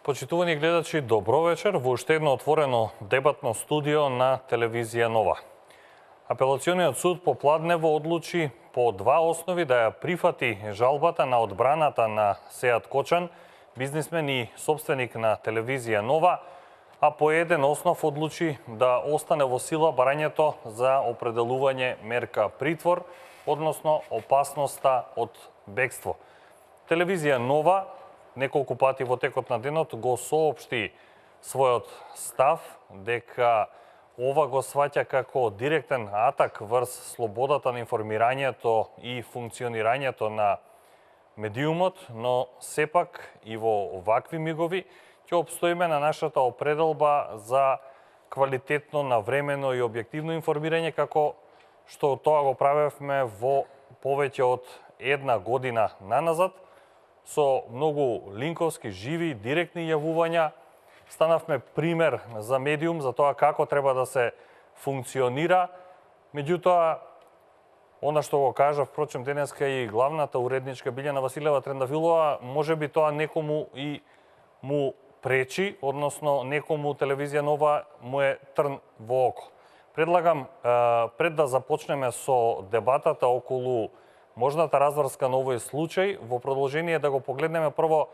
Почитувани гледачи, добро вечер во уште едно отворено дебатно студио на телевизија Нова. Апелациониот суд попладнево одлучи по два основи да ја прифати жалбата на одбраната на Сеат Кочан, бизнисмен и собственик на телевизија Нова, а по еден основ одлучи да остане во сила барањето за определување мерка притвор, односно опасноста од бегство. Телевизија Нова неколку пати во текот на денот го соопшти својот став дека ова го сваќа како директен атак врз слободата на информирањето и функционирањето на медиумот, но сепак и во вакви мигови ќе обстоиме на нашата определба за квалитетно, навремено и објективно информирање, како што тоа го правевме во повеќе од една година наназад, со многу линковски, живи, директни јавувања. Станавме пример за медиум, за тоа како треба да се функционира. Меѓутоа, она што го кажа, впрочем, денеска и главната уредничка Билјана Василева Трендафилова, може би тоа некому и му пречи, односно некому телевизија Нова му е трн во око. Предлагам, пред да започнеме со дебатата околу можната разврска на овој случај, во продолжение да го погледнеме прво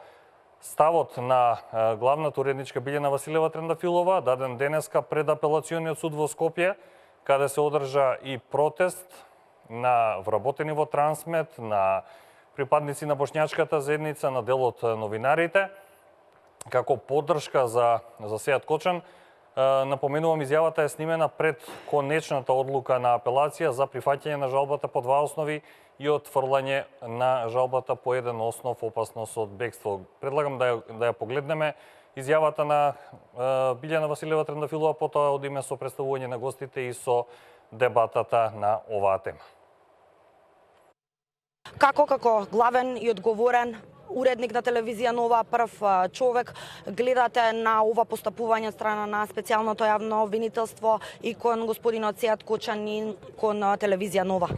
ставот на главната уредничка Билјана Василева Трендафилова, даден денеска пред апелациониот суд во Скопје, каде се одржа и протест на вработени во Трансмет, на припадници на Бошњачката заедница, на дел од новинарите, како поддршка за Сеат Кочан. Напоменувам, изјавата е снимена пред конечната одлука на апелација за прифаќање на жалбата по два основи и отфрлање на жалбата по еден основ опасност од бегство. Предлагам да ја погледнеме изјавата на Билјана Василева Трендафилова, потоа одиме со представување на гостите и со дебатата на оваа тема. Како главен и одговорен уредник на телевизија Нова, прв човек, гледате на ова постапување од страна на специјалното јавно обвинителство и кон господинот Сеат Кочан и кон телевизија Нова?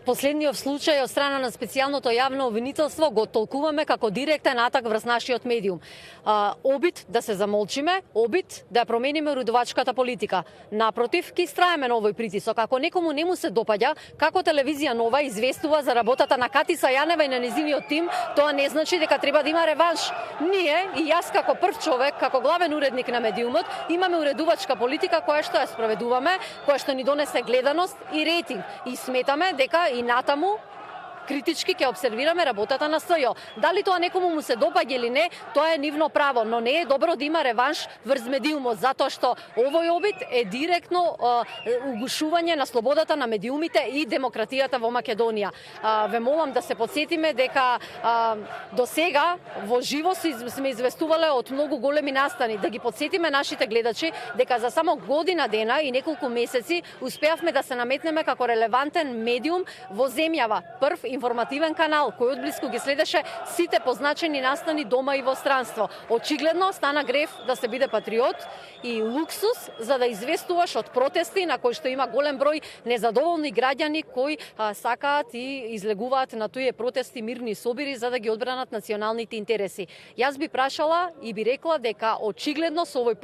Последниот случај од страна на специјалното јавно обвинителство го толкуваме како директен атак врз нашиот медиум. Обид да се замолчиме, обид да ја промениме уредувачката политика. Напротив, ќе истраеме на овој притисок. Ако некому не му се допаѓа како телевизија Нова известува за работата на Катиса Јанева и на незиниот тим, тоа не значи дека треба да има реванш. Ние и јас како прв човек, како главен уредник на медиумот, имаме уредувачка политика која што ја спроведуваме, која што ни донесе гледаност и рейтинг. И сметаме дека и натаму критички ќе обсервираме работата на СЈО. Дали тоа некому му се допаѓа или не, тоа е нивно право, но не е добро да има реванш врз медиумот, затоа што овој обид е директно угушување на слободата на медиумите и демократијата во Македонија. Ве молам да се подсетиме дека до сега во живо сме известувале од многу големи настани. Да ги подсетиме нашите гледачи дека за само година дена и неколку месеци успеавме да се наметнеме како релевантен медиум во земјава. Прв информативен канал кој одблиску ги следеше сите позначени настани дома и во странство. Очигледно стана грев да се биде патриот и луксус за да известуваш од протести на кои што има голем број незадоволни граѓани кои сакаат и излегуваат на тие протести мирни собири за да ги одбранат националните интереси. Јас би прашала и би рекла дека очигледно со овој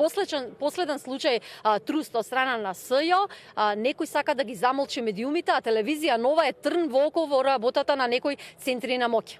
последен случај труст од страна на СЈО, некој сака да ги замолчи медиумите, а телевизија Нова е трн во око во работата на некои центри на моќ.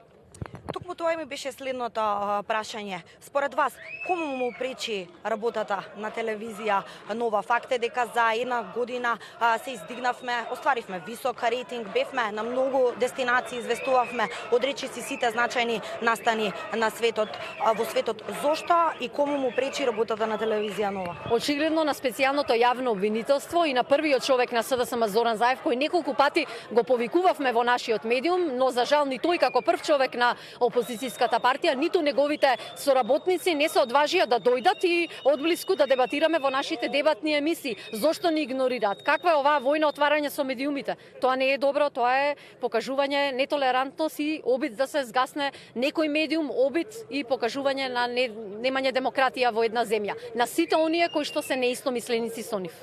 Токму тоа ми беше следното прашање. Според вас, кому му пречи работата на телевизија Нова? Факт е дека за една година се издигнавме, остваривме висок рейтинг, бевме на многу дестинации, известувавме од речиси сите значајни настани на светот, во светот. Зошто и кому му пречи работата на телевизија Нова? Очигледно на специјалното јавно обвинителство и на првиот човек на СДСМ Зоран Заев, кој неколку пати го повикувавме во нашиот медиум, но за жал ни тој како прв човек на опозицијската партија, ниту неговите соработници не се одважија да дојдат и одблиску да дебатираме во нашите дебатни емисии. Зошто ни игнорираат? Каква е оваа војна отварање со медиумите? Тоа не е добро, тоа е покажување нетолерантност и обид да се згасне некој медиум, обид и покажување на немање демократија во една земја. На сите оние кои што се неистомисленици со нив.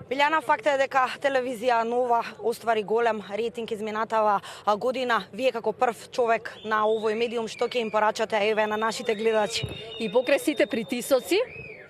Билјана, факт е дека телевизија Нова оствари голем рейтинг изминатава година. Вие како прв човек на овој медиум, што ќе им порачате еве на нашите гледачи? И покрај сите притисоци,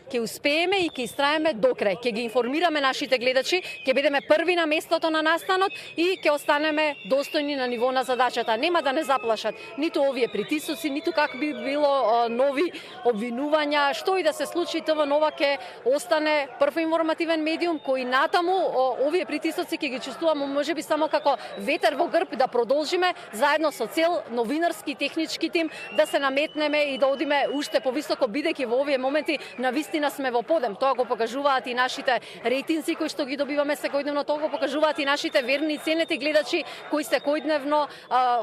ќе успееме и ќе истраеме до крај. Ќе ги информираме нашите гледачи, ќе бидеме први на местото на настанот и ќе останеме достојни на ниво на задачата. Нема да не заплашат ниту овие притисоци, ниту как би било нови обвинувања. Што и да се случи, ТВ Нова ќе остане прв информативен медиум кој натаму овие притисоци ќе ги чувствуваме можеби само како ветер во грб да продолжиме заедно со цел новинарски и технички тим да се наметнеме и да одиме уште повисоко, бидејќи во овие моменти на вистина сме во подем. Тоа го покажуваат и нашите рейтинзи кои што ги добиваме секојдневно, тоа го покажуваат и нашите верни и ценети гледачи кои секојдневно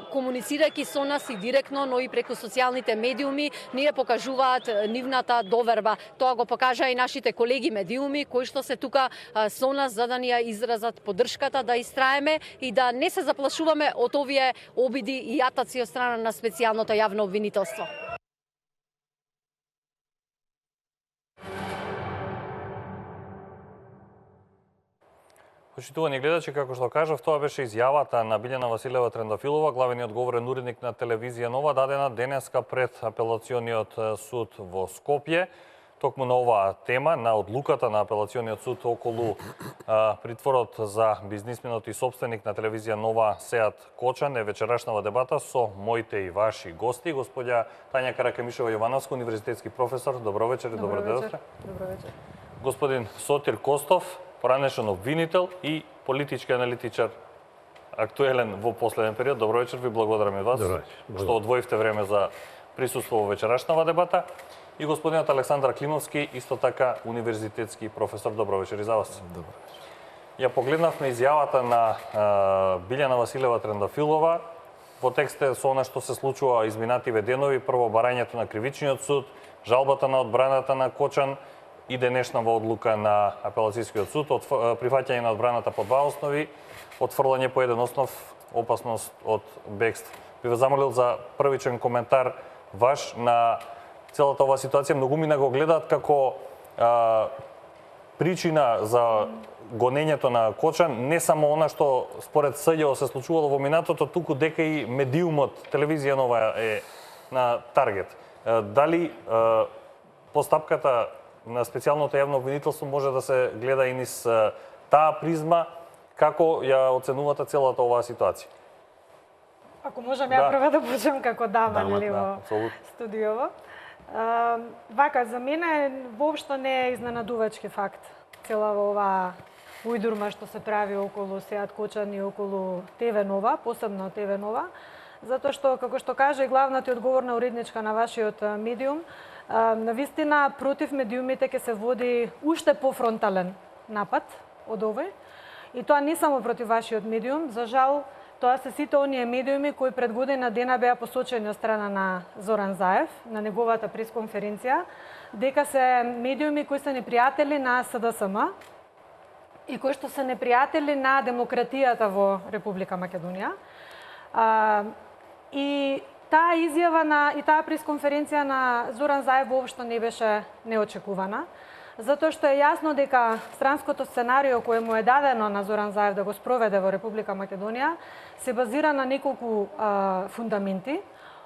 комуницирајќи со нас и директно, но и преку социјалните медиуми, ние покажуваат нивната доверба. Тоа го покажа и нашите колеги медиуми кои што се тука со нас за да ни ја изразат поддршката, да истраеме и да не се заплашуваме од овие обиди и јатаци од страна на специјалното јавно обвинителство. Почитувани гледачи, како што кажав, тоа беше изјавата на Билјана Василева Трендафилова, главниот говорен уредник на телевизија Нова, дадена денеска пред апелациониот суд во Скопје. Токму на оваа тема, на одлуката на апелациониот суд околу притворот за бизнисменот и собственик на телевизија Нова Сеат Кочан е вечерашнава дебата со моите и ваши гости, господја Тања Каракемишова Јовановска, универзитетски професор. Добро вечер и добро дојдовте. Добро вечер. Господин Сотир Костов, поранешен обвинител и политички аналитичар, актуелен во последен период. Добро вечер, ви благодарам и вас што одвоивте време за присуство во вечерашнава дебата. И господинот Александар Климовски, исто така универзитетски професор. Добро вечер и за вас. Добро вечер. Ја погледнавме изјавата на Билјана Василева Трендафилова во тексте со она што се случува изминативе денови, прво барањето на кривичниот суд, жалбата на одбраната на Кочан и денешнава одлука на апелацијскиот суд, прифаќање на одбраната по два основи, отфрлање по еден основ, опасност од бегство. Би ве замолил за првичен коментар ваш на целата оваа ситуација. Многумина го гледаат како причина за гонењето на Кочан, не само она што според СЈО се случувало во минатото, туку дека и медиумот, телевизија Нова е на таргет. Дали постапката на специјалното јавно обвинителство може да се гледа и низ таа призма? Како ја оценувате целата оваа ситуација? Ако можам ја прва да почнем како дама, нели, во студиово. Вака, за мене воопшто не е изненадувачки факт цела оваа ујдурма што се прави околу Сеат Кочан и околу ТВ Нова, посебно ТВ Нова, затоа што, како што каже главната и одговорна уредничка на вашиот медиум, навистина против медиумите ќе се води уште пофронтален напад од овој. И тоа не само против вашиот медиум, за жал, тоа се сите оние медиуми кои пред година дена беа посочени од страна на Зоран Заев на неговата пресконференција, дека се медиуми кои се непријатели на СДСМ и кои што се непријатели на демократијата во Република Македонија. И таа изјава и таа пресконференција на Зоран Заев воопшто не беше неочекувана, затоа што е јасно дека странското сценарио кое му е дадено на Зоран Заев да го спроведе во Република Македонија се базира на неколку фундаменти,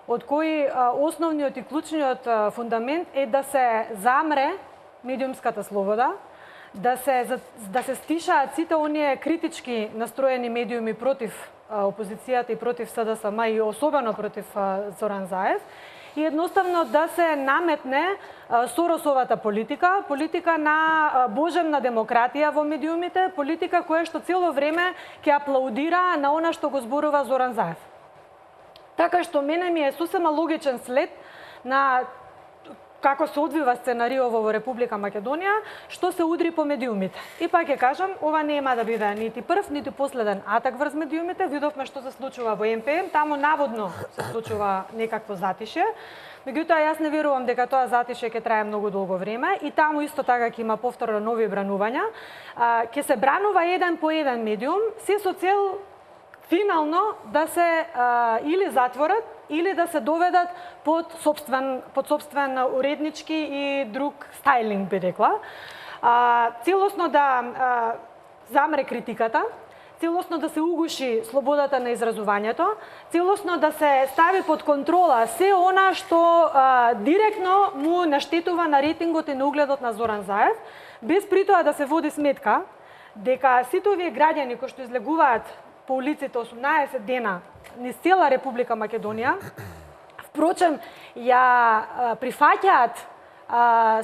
од кои основниот и клучниот фундамент е да се замре медиумската слобода, да се стишаат сите оние критички настроени медиуми против опозицијата и против СДСМ и особено против Зоран Заев, и едноставно да се наметне Соросовата политика на божемна демократија во медиумите, политика која што цело време ќе аплаудира на она што го зборува Зоран Заев. Така што мене ми е сосема логичен след на како се одвива сценариово во Република Македонија, што се удри по медиумите. И пак ќе кажам, ова нема да биде нити прв, нити последен атак врз медиумите. Видовме што се случува во МПМ, таму наводно се случува некакво затишје. Меѓутоа, јас не верувам дека тоа затишје ќе трае многу долго време и таму исто така ќе има повторно нови бранувања. Ќе се бранува еден по еден медиум, се со цел финално да се или затворат, или да се доведат под собствен уреднички и друг стайлинг, би рекла. Целосно да замре критиката, целосно да се угуши слободата на изразувањето, целосно да се стави под контрола се она што директно му наштетува на рейтингот и на угледот на Зоран Заев, без при тоа да се води сметка дека сите овие граѓани кои што излегуваат по улиците 18 дена низ цела Република Македонија, впрочем, ја прифаќаат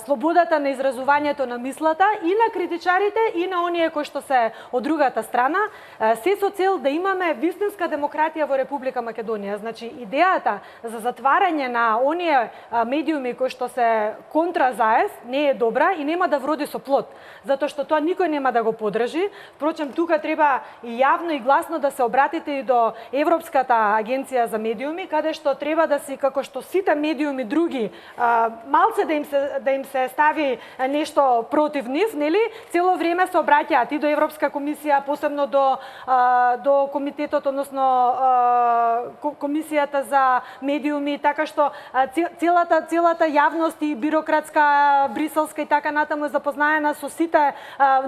слободата на изразувањето на мислата и на критичарите и на оние кои што се од другата страна, се со цел да имаме вистинска демократија во Република Македонија. Значи, идејата за затварање на оние медиуми кои што се контра Заев не е добра и нема да вроди со плод, затоа што тоа никој нема да го поддржи. Впрочем, тука треба и јавно и гласно да се обратите и до Европската агенција за медиуми, каде што треба да си, како што сите медиуми други, малце да им се стави нешто против нив, нели? Цело време се обраќаат и до Европска комисија, посебно до комитетот, односно комисијата за медиуми, така што целата јавност и бирократска, бриселска и така натаму е запознаена со сите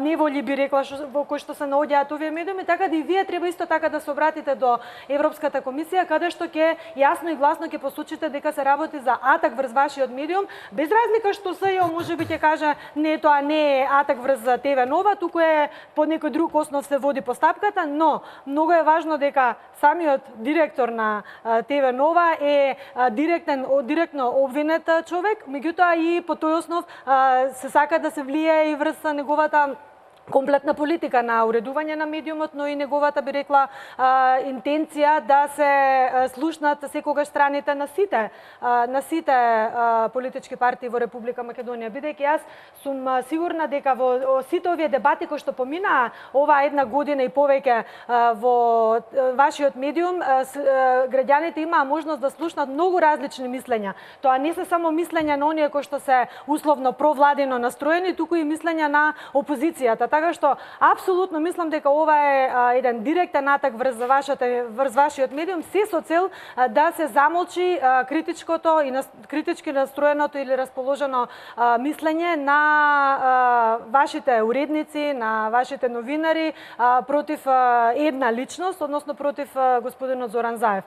неволи, би рекла, во кои што се наоѓаат овие медиуми, така да и вие треба исто така да се обратите до Европската комисија, каде што ќе јасно и гласно ќе посочите дека се работи за атак врз вашиот медиум, без разлика што СЈО можеби ќе каже не, тоа не е атак врз ТВ Нова, туку е по некој друг основ се води постапката, но многу е важно дека самиот директор на ТВ Нова е директно обвинет човек, меѓутоа и по тој основ се сака да се влие и врз неговата комплетна политика на уредување на медиумот, но и неговата, би рекла, интенција да се слушнат секогаш страните на сите политички партии во Република Македонија. Бидејќи јас сум сигурна дека во сите овие дебати кои што поминаа оваа една година и повеќе во вашиот медиум, граѓаните имаа можност да слушнат многу различни мислења. Тоа не се само мислења на оние кои што се условно провладино настроени, туку и мислења на опозицијата. Така што апсолутно мислам дека ова е еден директен атак врз вашиот медиум, се со цел да се замолчи критичкото и критички настроеното или расположено мислење на вашите уредници, на вашите новинари против една личност, односно против господинот Зоран Заев.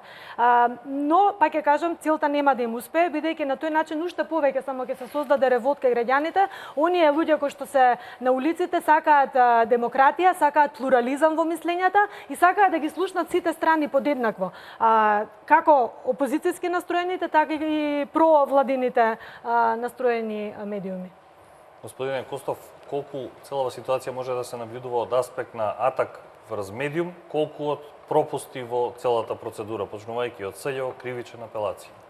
Но, пак ќе кажам, целта нема да им успее, бидејќи на тој начин уште повеќе само ќе се создаде револт кај граѓаните. Оние луѓе кои што се на улиците сакаат демократија, сакаат плурализам во мислењата и сакаат да ги слушнат сите страни подеднакво. Како опозицијски настроените, така и провладините настроени медиуми. Господине Костов, колку целава ситуација може да се наблюдува од аспект на атак врз медиум, колку од пропусти во целата процедура, почнувајќи од СЈО, кривичен апелација?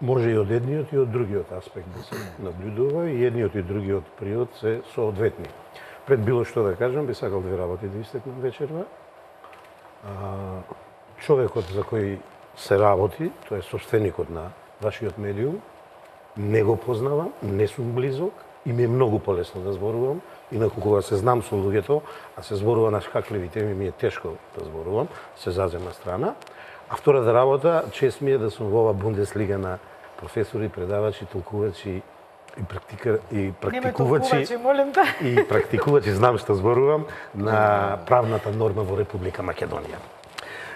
Може и од едниот и од другиот аспект да се наблюдува, и едниот и другиот период се соодветни. Пред било што да кажам, би сакал две работи да истекнам вечерва. Човекот за кој се работи, тој е собственикот на вашиот медиум, не го познавам, не сум близок и ми е многу полесно да зборувам, инаку кога се знам со луѓето, а се зборува на шкакливи теми, ми е тешко да зборувам, се зазема страна. А втората работа, чест ми е да сум во ова Бундеслига на професори, предавачи, толкувачи и практикувачи, знам што зборувам, на правната норма во Република Македонија.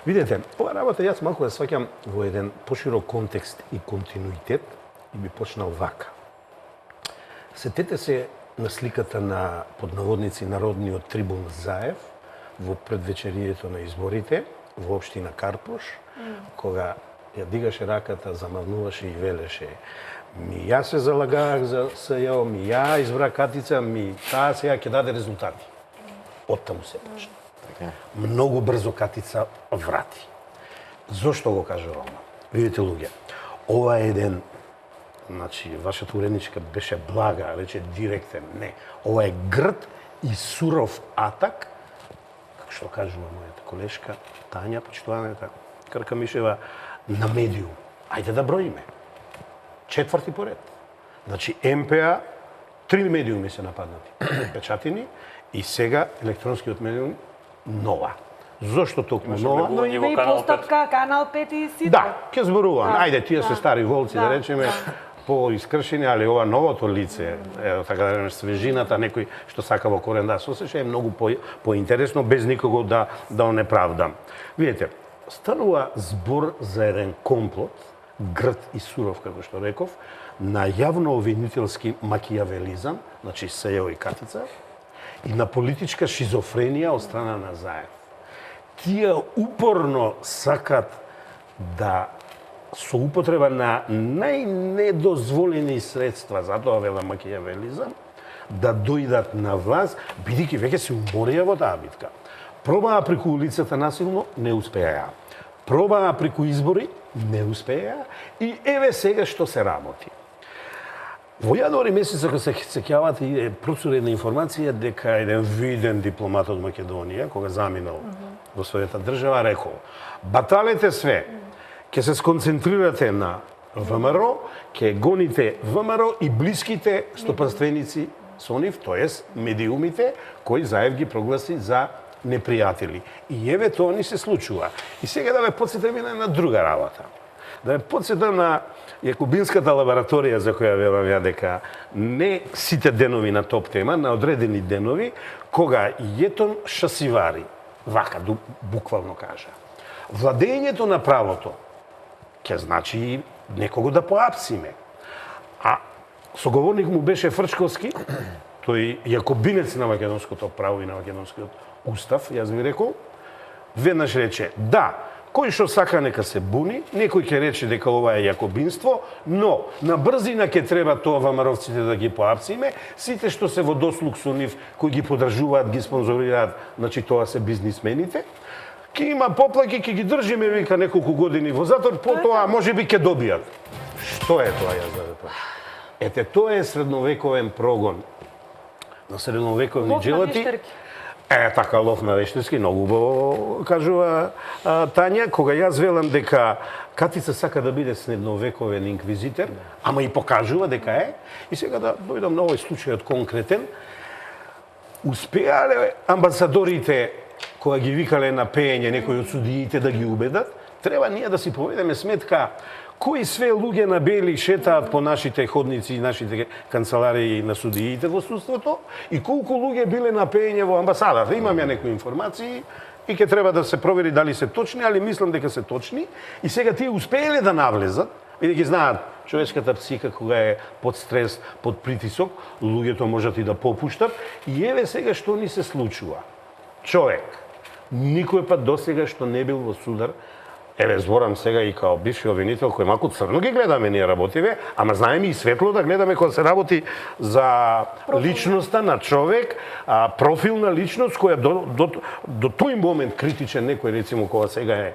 Видете, ова работа јас малку ја сваќам во еден поширок контекст и континуитет и би почнал вака. Сетете се на сликата на поднаводници народниот трибун Заев во предвечерието на изборите во општина Карпош, кога ја дигаше раката, замавнуваше и велеше: ми ја се залагаах за СЈО, ми ја избрах Катица, ми таа сега ќе даде резултати. Оттаму се почна. Многу брзо Катица врати. Зошто го кажувам? Видите, луѓе, ова е еден, значи, вашата уредничка беше блага, рече директен, не. Ова е грд и суров атак, како што кажува мојата колешка Тања, почитуваната Кркамишева, на медиум. Ајде да броиме. 4 поред. Значи, МПА, 3 медиуми се нападнати. Печатини и сега електронскиот медиум Нова. Зошто токму Нова? Но има и постапка, Канал 5 и сите. Да, ќе зборувам. Ајде, тие се стари волци, да речеме. поискршени, али ова новото лице, така да речеме свежината, некој што сака во корен да сосеша, е многу поинтересно, без никого да онеправдам. Видите, станува збор за еден комплот, грд и суров, како што реков, на јавно-обвинителски макијавелизам, значи Сејо и Катица, и на политичка шизофренија од страна на Заев. Тие упорно сакат да со употреба на најнедозволени средства, затоа велам макијавелизам, да дојдат на власт, бидејќи веќе се уморија во таа битка. Пробаа преку улицата насилно, не успеа. Пробаа преку избори, не успеа. И еве сега што се работи. Во јануари месец, ако се сеќавате, е процурена информација дека еден виден дипломат од Македонија, кога заминал во својата држава, рекол: баталете све, ќе се сконцентрирате на ВМРО, ќе гоните ВМРО и блиските стопанственици со нив, тоест медиумите, кои Заев ги прогласи за непријатели. И еве тоа ни се случува. И сега да ве подсетам и на друга работа. Да ве подсетам на Јакубинската лабораторија, за која велам ја дека не сите денови на топ тема, на одредени денови, кога Јетон Шасивари, вака буквално кажа, владењето на правото ќе значи некого да поапсиме. А соговорник му беше Фрчковски, тој јакобинец на македонското право и на македонскиот устав, јас ви рекол, веднаш рече: да, кој што сака нека се буни, некој ќе рече дека ова е јакобинство, но на брзина ќе треба тоа ВМРО-вците да ги поапсиме, сите што се во дослуг со нив, кои ги подржуваат, ги спонзорираат, значи тоа се бизнисмените, ќе има поплаки, ќе ги држиме вика неколку години во затвор, потоа можеби ќе добијат. Што е тоа, јас да ве прашам? Ете, тоа е средновековен прогон на средновековни джелати. Така, лов на вештирски, многу убаво кажува Тања, кога јас велам дека Катица сака да биде средновековен инквизитер, ама и покажува дека е, и сега да дојдам на овој случајот конкретен, успеале амбасадорите, кога ги викале на пеење некои од судиите да ги убедат, треба ние да си поведеме сметка кои све луѓе на бели шетаат по нашите ходници и нашите канцеларии на судиите во судството и колку луѓе биле на пеење во амбасадата. Имам ја некои информации и ќе треба да се провери дали се точни, али мислам дека се точни. И сега тие успееле да навлезат, бидејќи знаат човечката психика кога е под стрес, под притисок, луѓето можат и да попуштат. И еве сега што ни се случува. Човек никој пат досега што не бил во судар. Еве, зборам сега и као бивши обвинител, кој малку црно ги гледаме, ние работиме, ама знаеме и светло да гледаме кога се работи за личноста на човек, профилна личност, која до тој момент критичен некој, рецимо, кога сега е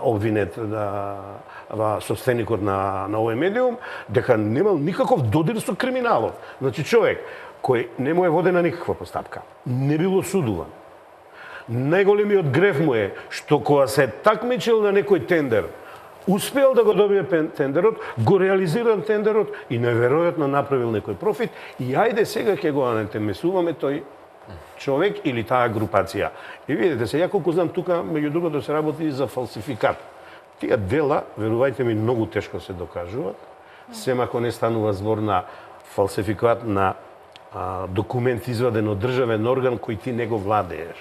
обвинет собственикот на овој медиум, дека немал никаков додир со криминалот. Значи, човек кој не му е водена никаква постапка, не бил осудуван. Најголемиот греф му е што кога се такмичил на некој тендер, успеал да го добие тендерот, го реализиран тендерот и неверојатно направил некој профит и ајде сега ќе го анатемесуваме тој човек или таа групација. И видите се, ја колку знам тука, меѓу другото се работи за фалсификат. Тие дела, верувајте ми, многу тешко се докажуваат, сем ако не станува збор на фалсификат на документ изваден од државен орган кој ти не го владееш.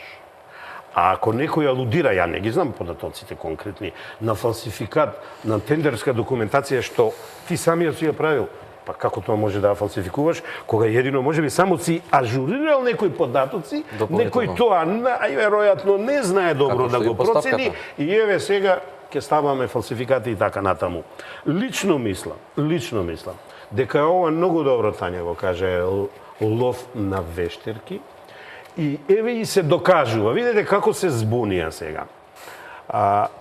А ако некој алудира, ја не ги знам податоците конкретни, на фалсификат, на тендерска документација што ти самиот си ја правил, па како тоа може да ја фалсификуваш, кога едино можеби само си ажурирал некои податоци, некој тоа најверојатно не знае добро да го процени и еве сега ќе ставаме фалсификати и така натаму. Лично мислам дека ова многу добро Тања го каже, лов на вештерки. И еве и се докажува. Видете како се збунија сега.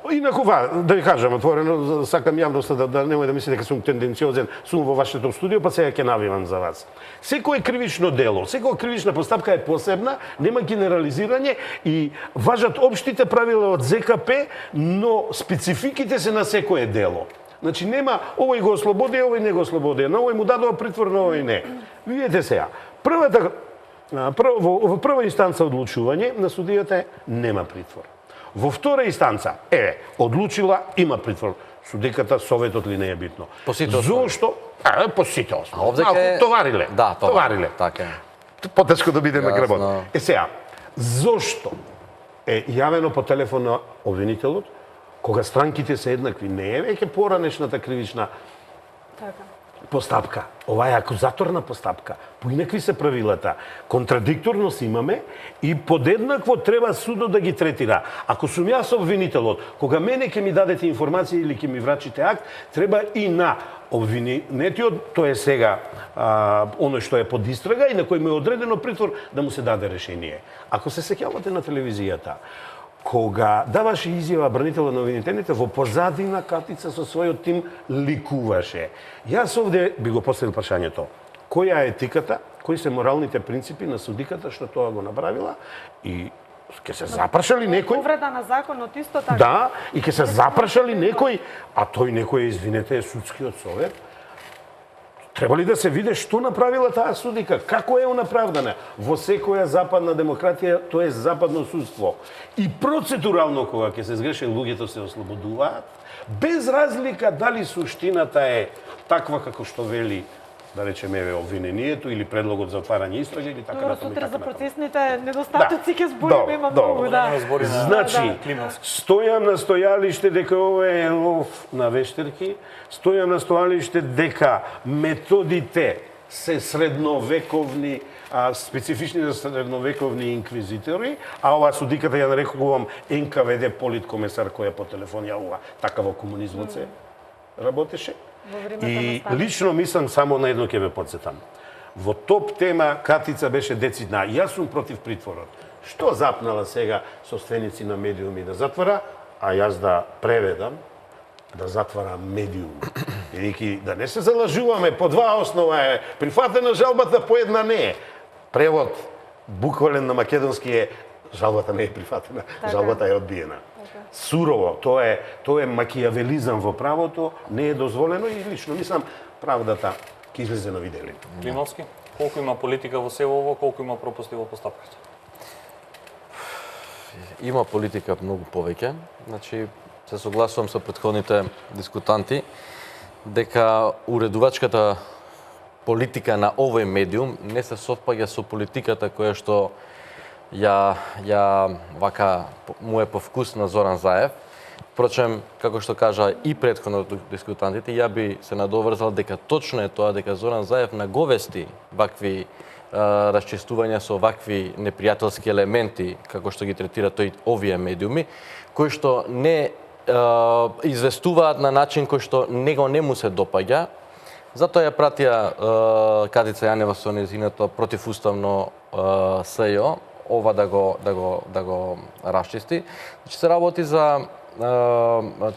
Инаку, да ви кажам отворено, сакам јавноста да немој да мисли дека сум тенденциозен, сум во вашето студио, па сега ќе навивам за вас. Секој кривично дело, секоја кривична постапка е посебна, нема генерализирање и важат општите правила од ЗКП, но спецификите се на секое дело. Значи нема овој го ослободија, овој не го ослободија, на овој му дадува притвор, на овој не. Видете сега, во прва инстанца одлучување на судијата нема притвор. Во втора инстанца, одлучила, има притвор. судиката, советот ли не е битно. По сите основи. Зошто? По сите основи. А овде Малку ке- товариле. Да, товариле. Така е. Потешко да бидеме Јасно. гребот. Сега, зошто е јавено по телефон на обвинителот, кога странките се еднакви, не е веќе поранешната кривична Така. постапка. Ова е акузаторна постапка. Поинакви се правилата. Контрадикторност имаме и подеднакво треба судот да ги третира. Ако сум јас обвинителот, кога мене ќе ми дадете информација или ќе ми врачите акт, треба и на обвинетиот, тоа е сега оно што е под истрага и на кој му е одредено притвор, да му се даде решение. Ако се сеќавате на телевизијата, кога даваше изјава бранителот на обвинетените, во позадина Катица со својот тим ликуваше. Јас овде би го поставил прашањето. Која е етиката, кои се моралните принципи на судиката што тоа го направила и ќе се запрашали некој? Повреда на законот исто така. Да, и ќе се запрашали некој, а тој некој, извинете, е судскиот совет. Треба ли да се види што направила таа судика? Како е онаправдана? Во секоја западна демократија тоа е западно судство. И процедурално кога ќе се сгреше луѓето се ослободуваат, без разлика дали суштината е таква како што вели, да речеме, обвинението или предлогот за отварање истраги или така Добро, натаму и сутре така за натаму. процесните недостатоци ќе збориме, има многу, да. Значи, стојам на стојалиште дека ова е лов на вештерки, стојам на стојалиште дека методите се средновековни, специфични за средновековни инквизитори, а ова судиката ја нарекувам НКВД политкомесар која по телефон јавува, така во комунизмот се работеше. И лично мислам само на едно ќе ве подсетам. Во топ тема Катица беше децидна. Јас сум против притворот. Што запнала сега собственици на медиуми да затвора, а јас да преведам да затвара медиум. Бидејќи да не се залажуваме, по два основа е прифатена жалбата, по една не е. Превод буквален на македонски е жалбата не е прифатена, жалбата е одбиена. Сурово, тоа е макијавелизам во правото, не е дозволено и лично мислам правдата ќе излезе на видели. Климовски, колку има политика во сево ово, колку има пропусти во постапката? Има политика многу повеќе. Значи, се согласувам со претходните дискутанти дека уредувачката политика на овој медиум не се совпаѓа со политиката која што ја вака му е по вкус на Зоран Заев. Впрочем, како што кажа и претходно дискутантите, ја би се надоврзал дека точно е тоа дека Зоран Заев наговести вакви расчистувања со вакви непријателски елементи, како што ги третира тој овие медиуми, кои што не известуваат на начин кој што него не му се допаѓа. Затоа ја пратија Катица Јанева со нејзиното противуставно СЈО, ова да го расчисти. Значи се работи за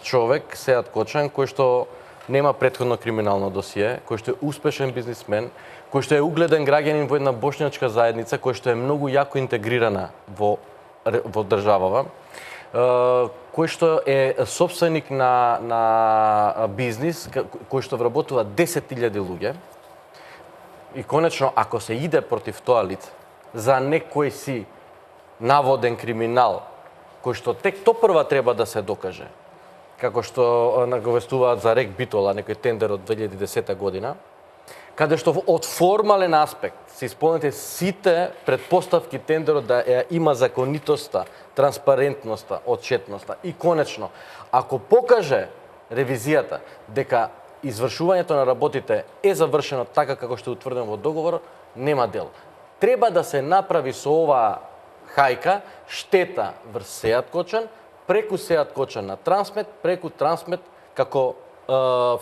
човек, Сејат Кочан, кој што нема претходно криминално досие, кој што е успешен бизнисмен, кој што е угледен граѓанин во една бошњачка заедница, кој што е многу јако интегрирана во државава, кој што е собственик на бизнис, кој што вработува 10.000 луѓе. И конечно, ако се иде против тоа лице, за некој си наводен криминал, кој што тек топрва треба да се докаже, како што наговестуваат за Рек Битола, некој тендер од 2010 година, каде што од формален аспект се исполнете сите предпоставки тендерот да има законитоста, транспарентноста, отчетноста. И конечно, ако покаже ревизијата дека извршувањето на работите е завршено така како што е утврдено во договорот, нема дел. Треба да се направи со оваа хајка штета врз Сејат Кочан, преку Сејат Кочан на Трансмет, преку Трансмет како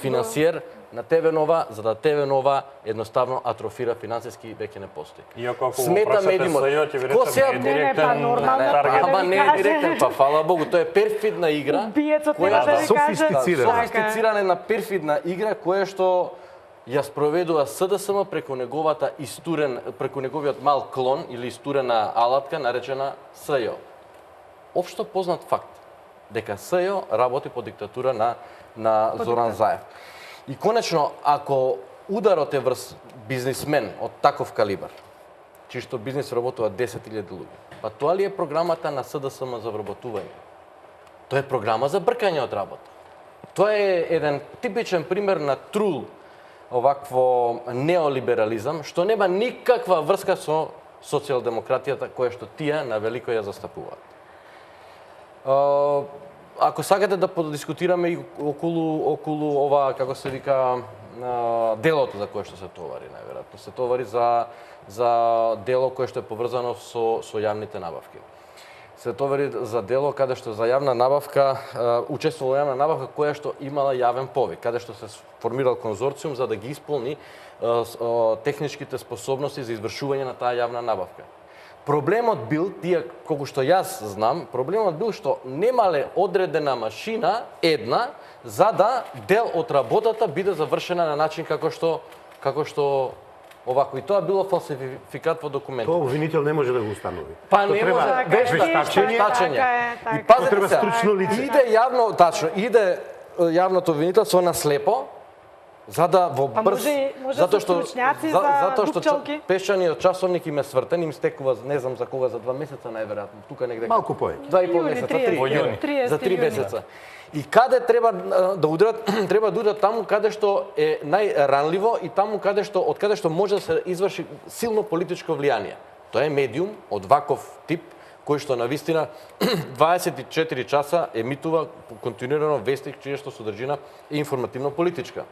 финансиер на ТВ Нова, за да ТВ Нова едноставно атрофира финансиски и веќе не постои. Иако ако го прашате СЈО, ќе ви речем не е директен таргет. Ама не е директен, па фала Богу, тоа е перфидна игра. Убиецот нема да ви каже. Софистицирана една перфидна игра која што ја спроведува СДСМ преку неговата преку неговиот мал клон или истурена алатка наречена СЈО. Општо познат факт дека СЈО работи по диктатура на Зоран Заев. И конечно, ако ударот е врз бизнисмен од таков калибар, чиј што бизнис вработува 10.000 луѓе, па тоа ли е програмата на СДСМ за вработување? Тоа е програма за бркање од работа. Тоа е еден типичен пример на трул овакво неолиберализам, што нема никаква врска со социјалдемократијата која што тие на велико ја застапуваат. Ако сакате да подискутираме и околу ова, како се вика, делото за кое што се товари, најверојатно се товари за дело кое што е поврзано со јавните набавки. Се товари за дело каде што за јавна набавка учествувала јавна набавка која што имала јавен повик, каде што се формирал конзорциум за да ги исполни техничките способности за извршување на таа јавна набавка. Проблемот бил, тие колку што јас знам, проблемот бил што немале одредена машина една за да дел од работата биде завршена на начин како што овако, и тоа било фалсификат во документите. Тоа обвинител не може да го установи. Па не може, вештачење. И пазете се, стручно лице. Иде јавно, тачно, иде јавното обвинителство на слепо, за да во брз, затоа што пешаниот часовник им е свртен, им стекува, не знам за кога, за 2 месеца најверојатно, тука негде. Малку повеќе. 2,5 месеца, 3 за 3 месеца. И каде треба да удрат, треба да удрат таму каде што е најранливо и таму од каде што може да се изврши силно политичко влијание. Тоа е медиум од ваков тип кој што навистина 24 часа емитува континуирано вести чија што содржина е информативно-политичка.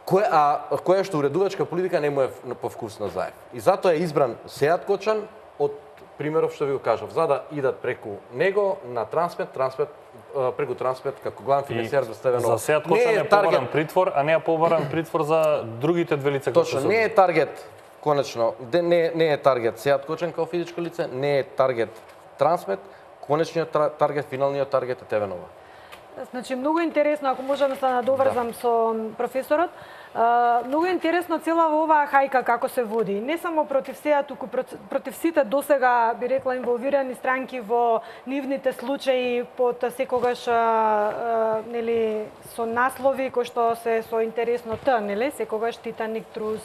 Која што уредувачка политика не му е по вкус на Заев. И затоа е избран Сеат Кочан од примеров што ви го кажав, за да идат преку него на Трансмет, преку Трансмет како главен финансиер за Стевен Нова. За Сеат Кочан е побаран притвор, а не е побаран притвор за другите две лица кои се. Точно, не е таргет конечно, не е таргет Сеат Кочан како физичко лице, не е таргет Трансмет, конечниот таргет, финалниот таргет е ТВ Нова. Значи, многу интересно, ако можам да се надоврзам со професорот, многу интересно цела оваа хајка како се води. Не само против сеа, туку против сите досега, би рекла, инволвирани странки во нивните случаи под секогаш нели со наслови кои што се со интересно нели, секогаш Титаник, Трус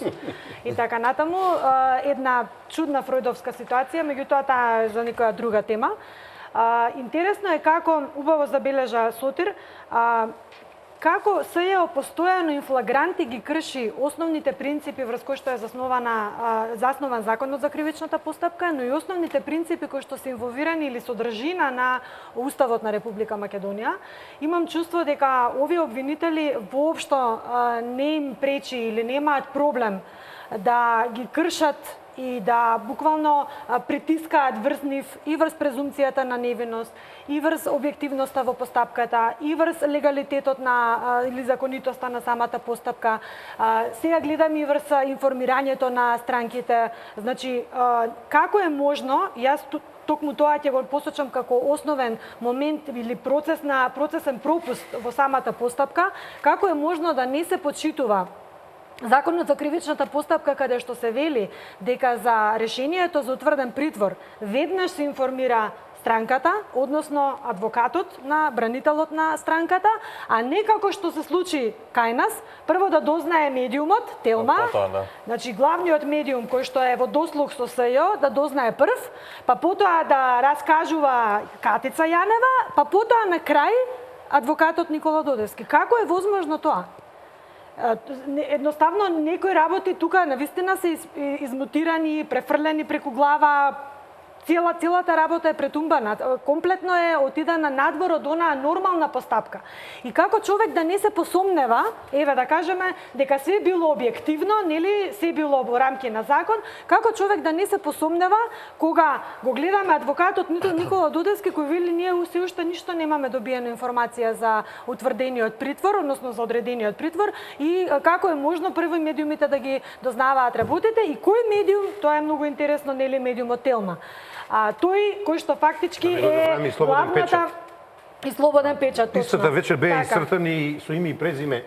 и така натаму. Една чудна фројдовска ситуација, меѓутоа таа е за некоја друга тема. Интересно е како, убаво забележа Сотир, како СЈО постојано и флагранти ги крши основните принципи врз кои што е заснован Законот за кривичната постапка, но и основните принципи кои што се инволвирани или содржина на Уставот на Република Македонија. Имам чувство дека овие обвинители воопшто не им пречи или немаат проблем да ги кршат и да буквално притискаат врз нив и врз презумцијата на невиност, и врз објективноста во постапката, и врз легалитетот на или законитоста на самата постапка. Сега гледам и врз информирањето на странките. Значи, како е можно, јас токму тоа ќе го посочам како основен момент или процесен пропуст во самата постапка, како е можно да не се почитува Законот за кривичната постапка, каде што се вели дека за решението за утврден притвор веднаш се информира странката, односно адвокатот на бранителот на странката, а не како што се случи кај нас, прво да дознае медиумот, Телма, значи главниот медиум кој што е во дослуг со СЈО, да дознае прв, па потоа да раскажува Катица Јанева, па потоа на крај адвокатот Никола Додевски. Како е возможно тоа? Едноставно, некои работи тука навистина се измутирани, префрлени преку глава, целата работа е претумбана, комплетно е отидена надвор од онаа нормална постапка. И како човек да не се посомнева, еве да кажеме, дека се било објективно, нели, се било во рамки на закон, како човек да не се посомнева кога го гледаме адвокатот Никола Додевски кој вели ние се уште ништо немаме добиена информација за утврдениот притвор, односно за одредениот притвор и како е можно прво медиумите да ги дознаваат работите и кој медиум, тоа е многу интересно, нели, медиумот Телма. Тој кој што фактички е главната и слободен печат. Истата вечер беа исцртани со име и презиме.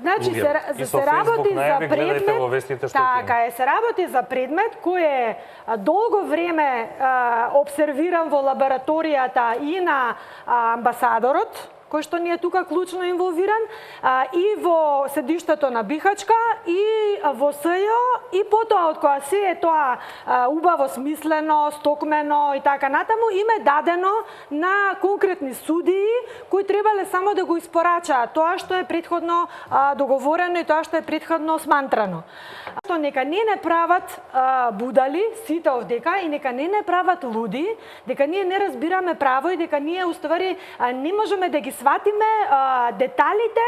Значи се работи за предмет, така е, се работи за предмет кој е долго време обсервиран во лабораторијата и на амбасадорот, кој што ни е тука клучно инволвиран, и во седиштето на Бихачка, и во СЈО, и потоа од која се е тоа убаво смислено, стокмено и така натаму, им е дадено на конкретни судии кои требале само да го испорачаат тоа што е претходно договорено и тоа што е претходно смантрано. Што нека не прават будали сите овдека и нека не прават луди, дека ние не разбираме право и дека ние уствари не можеме да ги сватиме деталите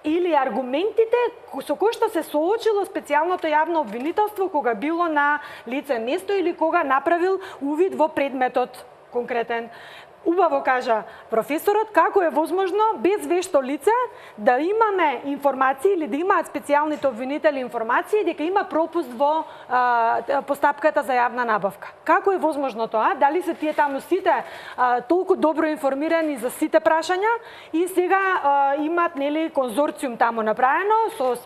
или аргументите со кои што се соочило специјалното јавно обвинителство кога било на лице место или кога направил увид во предметот конкретен. Убаво кажа професорот како е возможно без вешто лице да имаме информации или да имаат специјалните обвинители информации дека има пропуст во постапката за јавна набавка. Како е возможно тоа? Дали се тие таму сите толку добро информирани за сите прашања и сега имаат нели конзорциум таму направено со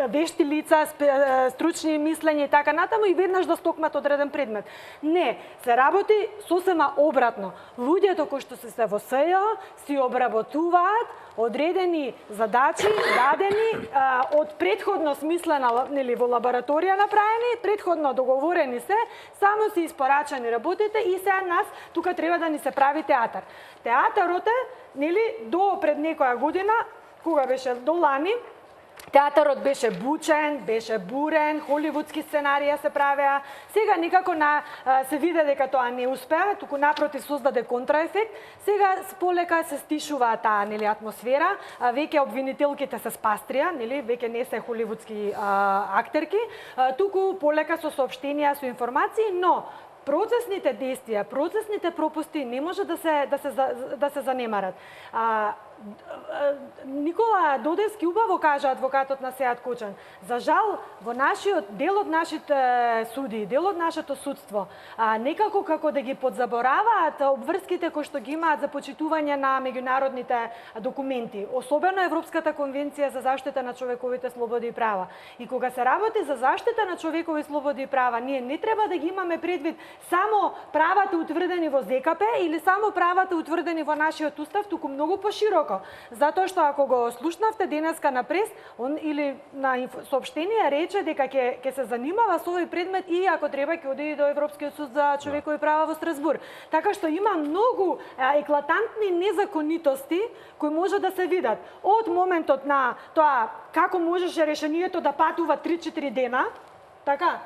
вешти лица, стручни мислења и така натаму и веднаш да стокмат одреден предмет. Не, се работи сосема обратно. Луѓето кои што се во СЈО си обработуваат одредени задачи дадени од претходно смислена нели во лабораторија направени, претходно договорени се, само се испорачани работите и сега нас тука треба да ни се прави театар. Театарот е нели до пред некоја година, кога беше до лани, театарот беше бучен, беше бурен, холивудски сценарија се правеа. Сега некако се виде дека тоа не успеа, туку напротив создаде контраефект. Сега полека се стишува таа нели атмосфера, веќе обвинителките се спастрија, нели веќе не се холивудски актерки, туку полека со соопштенија, со информации, но процесните действија, процесните пропусти не може да се занемарат. Никола Додевски убаво кажа, адвокатот на Сеат Кочан. За жал, во дел од нашите суди, дел од нашето судство, некако како да ги подзабораваат обврските кои што ги имаат за почитување на меѓународните документи, особено Европската конвенција за заштита на човековите слободи и права. И кога се работи за заштита на човекови слободи и права, ние не треба да ги имаме предвид само правата утврдени во ЗКП или само правата утврдени во нашиот устав, туку многу пошироко. Затоа што ако го слушнавте денеска на прес, он или на соопштение рече дека ќе се занимава со овој предмет и ако треба ќе оди до Европскиот суд за човекови права во Страсбург. Така што има многу еклатантни незаконитости кои може да се видат. Од моментот на тоа како можеше решението да патува 3-4 дена, така?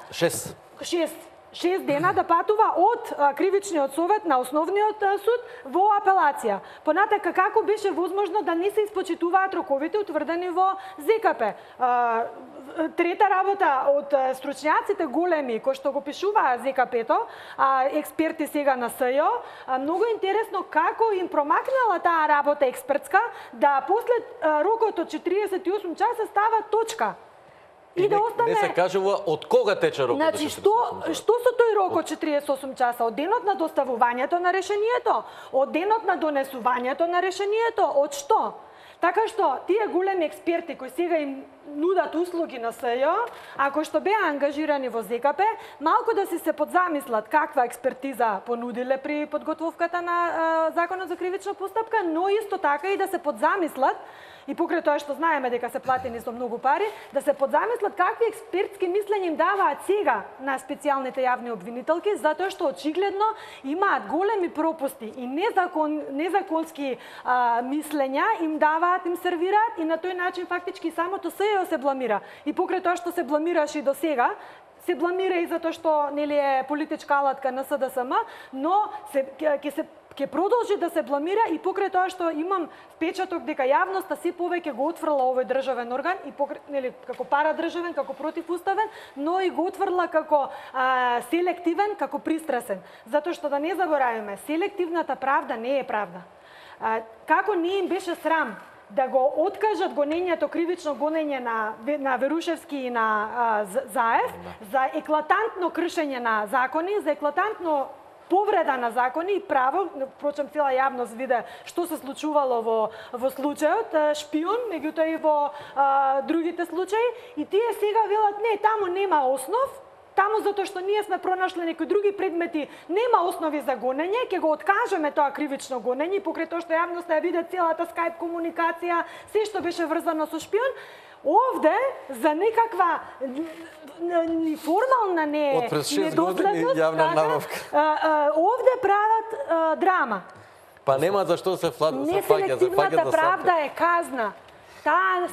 6 дена да патува од кривичниот совет на основниот суд во апелација. Понатака како беше возможно да не се испочитуваат роковите утврдени во ЗКП. Трета работа од стручњаците големи кои што го пишуваа ЗКП-то, експерти сега на СЈО, многу интересно како им промакнала таа работа експертска да после рокот од 48 часа става точка. И да остане... Не се кажува од кога тече рокот. Значи, што со тој рок од 48 часа? Од денот на доставувањето на решението? Од денот на донесувањето на решението? Од што? Така што, тие големи експерти кои сега им нудат услуги на СЈО, а кои што беа ангажирани во ЗКП, малку да се подзамислат каква експертиза понудиле при подготовката на Законот за кривична постапка, но исто така и да се подзамислат и покрај тоа што знаеме дека се платени со многу пари, да се подзамислат какви експертски мислења им даваат сега на специјалните јавни обвинителки, затоа што очигледно имаат големи пропусти и незаконски мислења им даваат, им сервираат и на тој начин фактички самото СЈО се бламира. И покрај тоа што се бламираше и до сега, се бламира и затоа што нели е политичка алатка на СДСМ, но ќе продолжи да се бламира и покрај тоа што имам впечаток дека јавноста се повеќе го отфрла овој државен орган и нели како парадржавен, како противуставен, но и го отфрла како селективен, како пристрасен. Затоа што да не забораваме, селективната правда не е правда. Како не им беше срам да го откажат гонењето, кривично гонење на Верушевски и на Заев за еклатантно кршење на закони, за еклатантно повреда на закони и право, впрочем цела јавност виде што се случувало во случајот шпион, меѓутоа и во другите случаи, и тие сега велат не, таму нема основ, таму затоа што ние сме пронашле некои други предмети, нема основи за гонење, ќе го откажеме тоа кривично гонење, покрај тоа што јавноста ја види целата скајп комуникација, се што беше врзано со шпион. Овде, за некаква ни формална недоследност, јавна набавка. Овде прават драма. Па нема зашто се фаќа Неселективната за правда е казна. Таа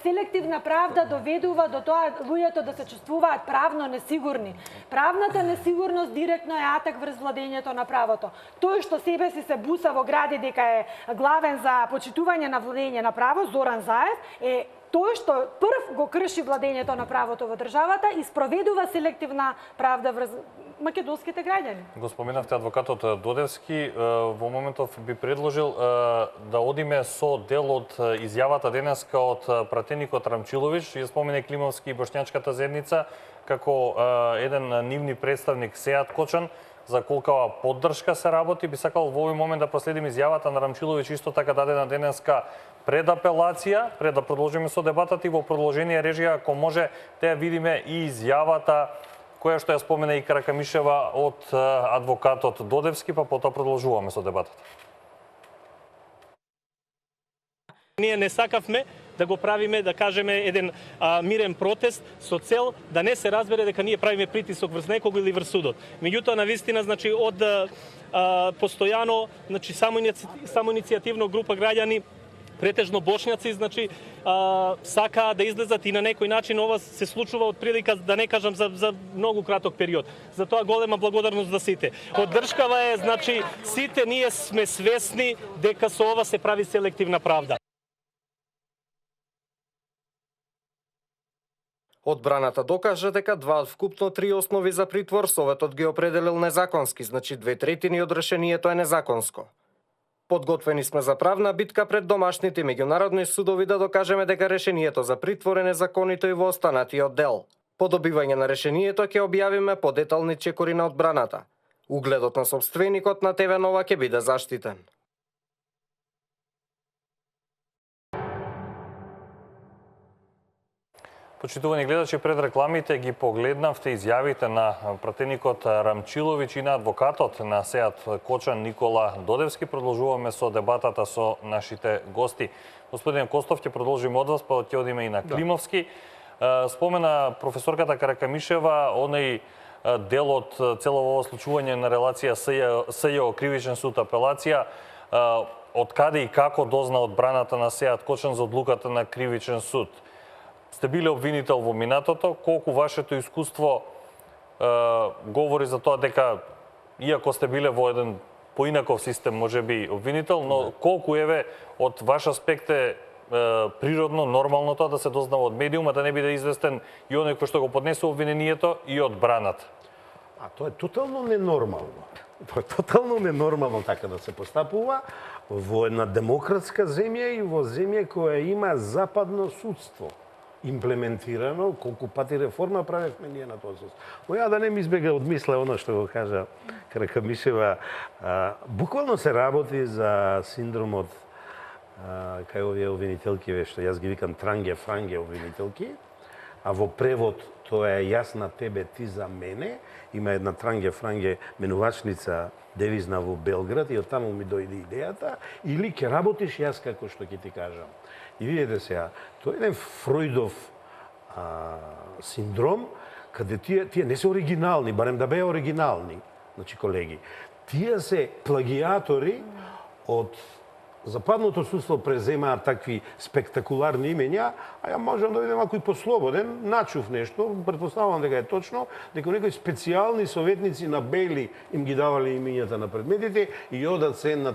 селективна правда доведува до тоа луѓето да се чувствуваат правно несигурни. Правната несигурност директно е атак врз владењето на правото. Тој што себе си се буса во гради дека е главен за почитување на владење на право, Зоран Заев, е тој што прв го крши владењето на правото во државата и спроведува селективна правда врз македонските граѓани. Го споменавте адвокатот Додевски, во моментов би предложил да одиме со дел од изјавата денеска од пратеникот Рамчиловиќ, ја спомене Климовски и Бошњачката заедница, како еден нивни представник Сеат Кочан, за колкава поддршка се работи. Би сакал во овој момент да проследим изјавата на Рамчиловиќ, исто така дадена денеска пред апелација, пред да продолжиме со дебатата и во продолжение режија, ако може, да ја видиме и изјавата која што ја спомена и Каракамишева од адвокатот Додевски, па потоа продолжуваме со дебатата. Ние не сакавме да го правиме, да кажеме, еден мирен протест со цел да не се разбере дека ние правиме притисок врз некого или врз судот. Меѓутоа, навистина, значи, од постојано, значи, само иницијативно група граѓани, претежно бошњаци, значи, сакаа да излезат и на некој начин ова се случува од прилика, да не кажам, за многу краток период. Затоа голема благодарност за сите. Поддршкава е, значи, сите ние сме свесни дека со ова се прави селективна правда. Одбраната докажа дека два од вкупно 3 основи за притвор Советот ги определил незаконски, значи 2/3 од решението е незаконско. Подготвени сме за правна битка пред домашните меѓународни судови да докажеме дека решението за притвор е незаконито и во останатиот дел. По добивање на решението ќе објавиме подетални чекори на одбраната. Угледот на сопственикот на ТВ Нова ќе биде заштитен. Почитувани гледачи, пред рекламите ги погледнавте изјавите на пратеникот Рамчиловиќ и на адвокатот на Сеат Кочан Никола Додевски. Продолжуваме со дебатата со нашите гости. Господин Костов, ќе продолжиме од вас, па ќе одиме и на Климовски. Спомена професорката Каракамишева онај дел од цело ова случување на релација СЈО Кривичен суд апелација, од каде и како дозна одбраната на Сеат Кочан за одлуката на Кривичен суд. Сте биле обвинител во минатото, колку вашето искуство говори за тоа дека, иако сте биле во еден поинаков систем, може би обвинител, но колку од ваш аспект е природно, нормално тоа да се дознава од медиума, да не биде известен и оној кој што го поднесува обвинението и одбраната? Тоа е тотално ненормално. Тоа е тотално ненормално така да се постапува во една демократска земја и во земја која има западно судство имплементирано, колку пати реформа правевме ние на тоа судство. Ја да не ми избега од мисла оно што го кажа Каракамишева, буквално се работи за синдромот кај овие обвинителки, што јас ги викам транге-франге обвинителки, а во превод тоа е јас на тебе, ти за мене. Има една транге-франге менувачница девизна во Белград и од таму ми дојде идејата, или ќе работиш јас како што ќе ти кажам. И видите сега, тоа е еден Фројдов синдром, каде тие не се оригинални, барем да беа оригинални, значи колеги. Тие се плагиатори од западното судство, преземаат такви спектакуларни имења, а ја можам да видам малку и послободен, начув нешто, претпоставувам дека е точно, дека некои специјални советници на Бели им ги давале имењата на предметите и одат се на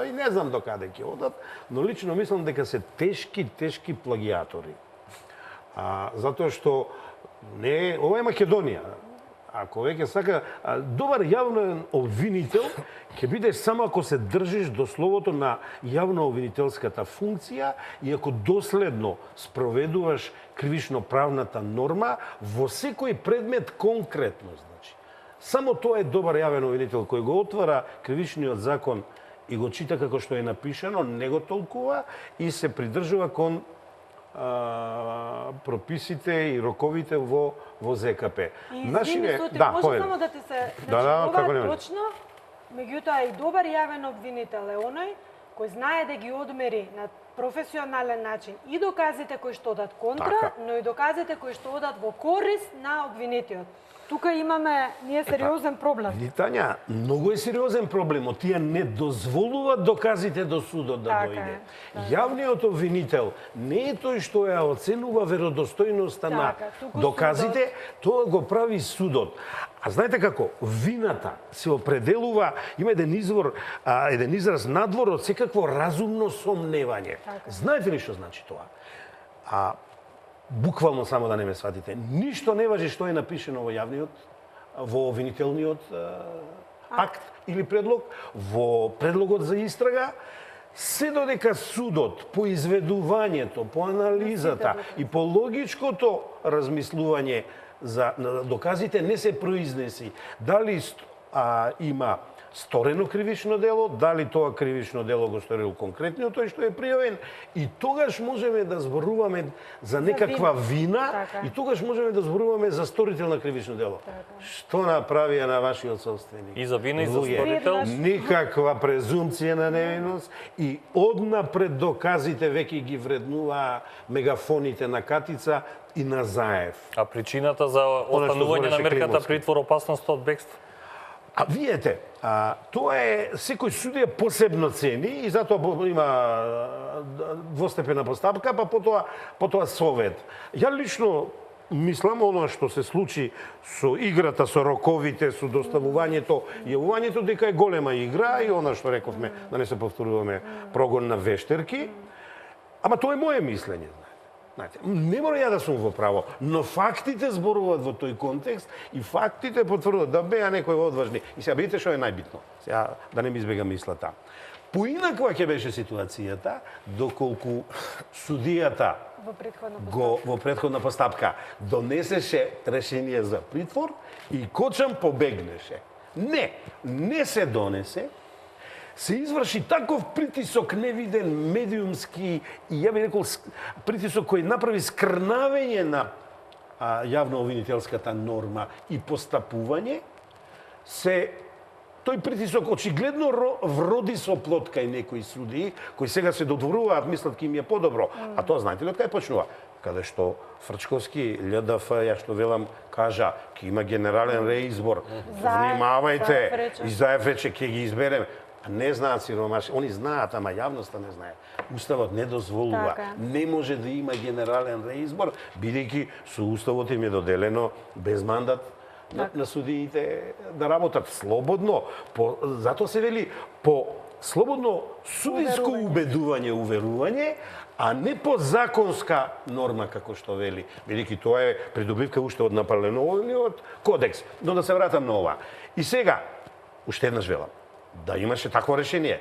и не знам до каде ќе одат, но лично мислам дека се тешки плагиатори. Затоа што ова е Македонија. Ако веќе сака, добар јавен обвинител ќе биде само ако се држиш до словото на јавно обвинителската функција и ако доследно спроведуваш кривично-правната норма во секој предмет конкретно. Значи, само тоа е добар јавен обвинител кој го отвара кривичниот закон и го чита како што е напишано, не го толкува и се придржува кон прописите и роковите во ЗКП. Извини, Соти, може само да ти се... Значи, како ова не е може. точно, меѓутоа и добар јавен обвинител е оној кој знае да ги одмери на професионален начин и доказите кои што одат контра, Така. но и доказите кои што одат во корист на обвинетиот. Тука имаме ние сериозен проблем. Тања, многу е сериозен проблем. Тие не дозволуваат доказите до судот да Така дојде. е. Јавниот обвинител не е тој што ја оценува веродостојноста на Така, туку доказите, тоа го прави судот. А знаете како? Вината се определува, има еден израз надвор од секакво разумно сомневање. Така. Знаете ли што значи тоа? Буквално, само да не ме сватите, ништо не важи што е напишено во обвинителниот акт или предлог, во предлогот за истрага, се додека судот по изведувањето, по анализата и по логичкото размислување за доказите не се произнеси дали има сторено кривично дело, дали тоа кривично дело го сторил конкретниот тој што е пријавен, и тогаш можеме да зборуваме за некаква вина, Така. и тогаш можеме да зборуваме за сторител на кривично дело. Што направија на вашиот собственик? И за вина и за Луѓе, сторител. никаква презумција на невиност и однапред доказите веќе ги вреднуваа мегафоните на Катица и на Заев. А причината за останување на збореше мерката Климовски. притвор опасност од бегство? А видете, тоа е секој судија посебно цени и затоа има двостепена постапка, па потоа совет. Ја лично мислам оно што се случи со играта, со роковите, со доставувањето и јавувањето, дека е голема игра и она што рековме, да не се повторуваме, прогон на вештерки. Ама тоа е моje мислење. Знаете, не мора ја да сум во право, но фактите зборуваат во тој контекст и фактите потврдуваат да беа некои одважни. И сега видите што е најбитно. Сега да не ми избега мислата. Поинаква ќе беше ситуацијата доколку судијата во претходна постапка донесеше решение за притвор и Кочан побегнеше. Не се донесе. Се изврши таков притисок невиден, медиумски и ја би рекол притисок кој направи скрнавење на јавно-обвинителската норма и постапување, тој притисок очигледно вроди со плод кај некои судии кои сега се додворуваат, мислат ки им е подобро. А тоа знаете ли од кај почнува? Каде што Фрчковски, ЛДФ, ја што велам, кажа, ки има генерален реизбор. Внимавајте, и Заев рече, ќе ги изберем. Не знаат сиромаши, они знаат, ама јавноста не знае. Уставот не дозволува. Така. Не може да има генерален реизбор, бидејќи со уставот им е доделено без мандат на судиите да работат слободно. Затоа се вели по слободно судиско уверување, а не по законска норма како што вели. Бидејќи тоа е придобивка уште од Наполеоновиот кодекс. Но да се вратам на ова. И сега, уште еднаш велам, да имаше такво решение.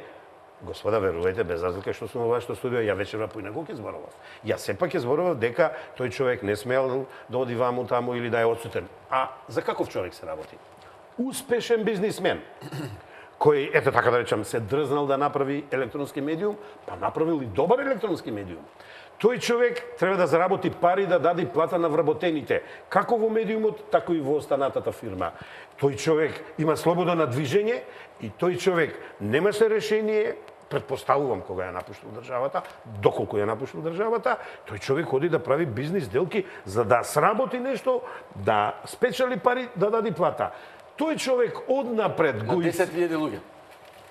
Господа, верувајте, без разлика што сум во вашето студио, ја вечерва поинаку ќе зборував. Ја сепак ќе зборував дека тој човек не смел да оди ваму таму или да е отсутен. А за каков човек се работи? Успешен бизнисмен, кој, ете така да речам, се дрзнал да направи електронски медиум, па направил и добар електронски медиум. Тој човек треба да заработи пари да даде плата на вработените, како во медиумот, така и во останатата фирма. Тој човек има слобода на движење и тој човек немаше решение, предпоставувам кога ја напуштил државата, доколку ја напуштил државата, тој човек ходи да прави бизнис делки за да сработи нешто, да спечели пари, да даде плата. Тој човек однапред На го 10.000 луѓе.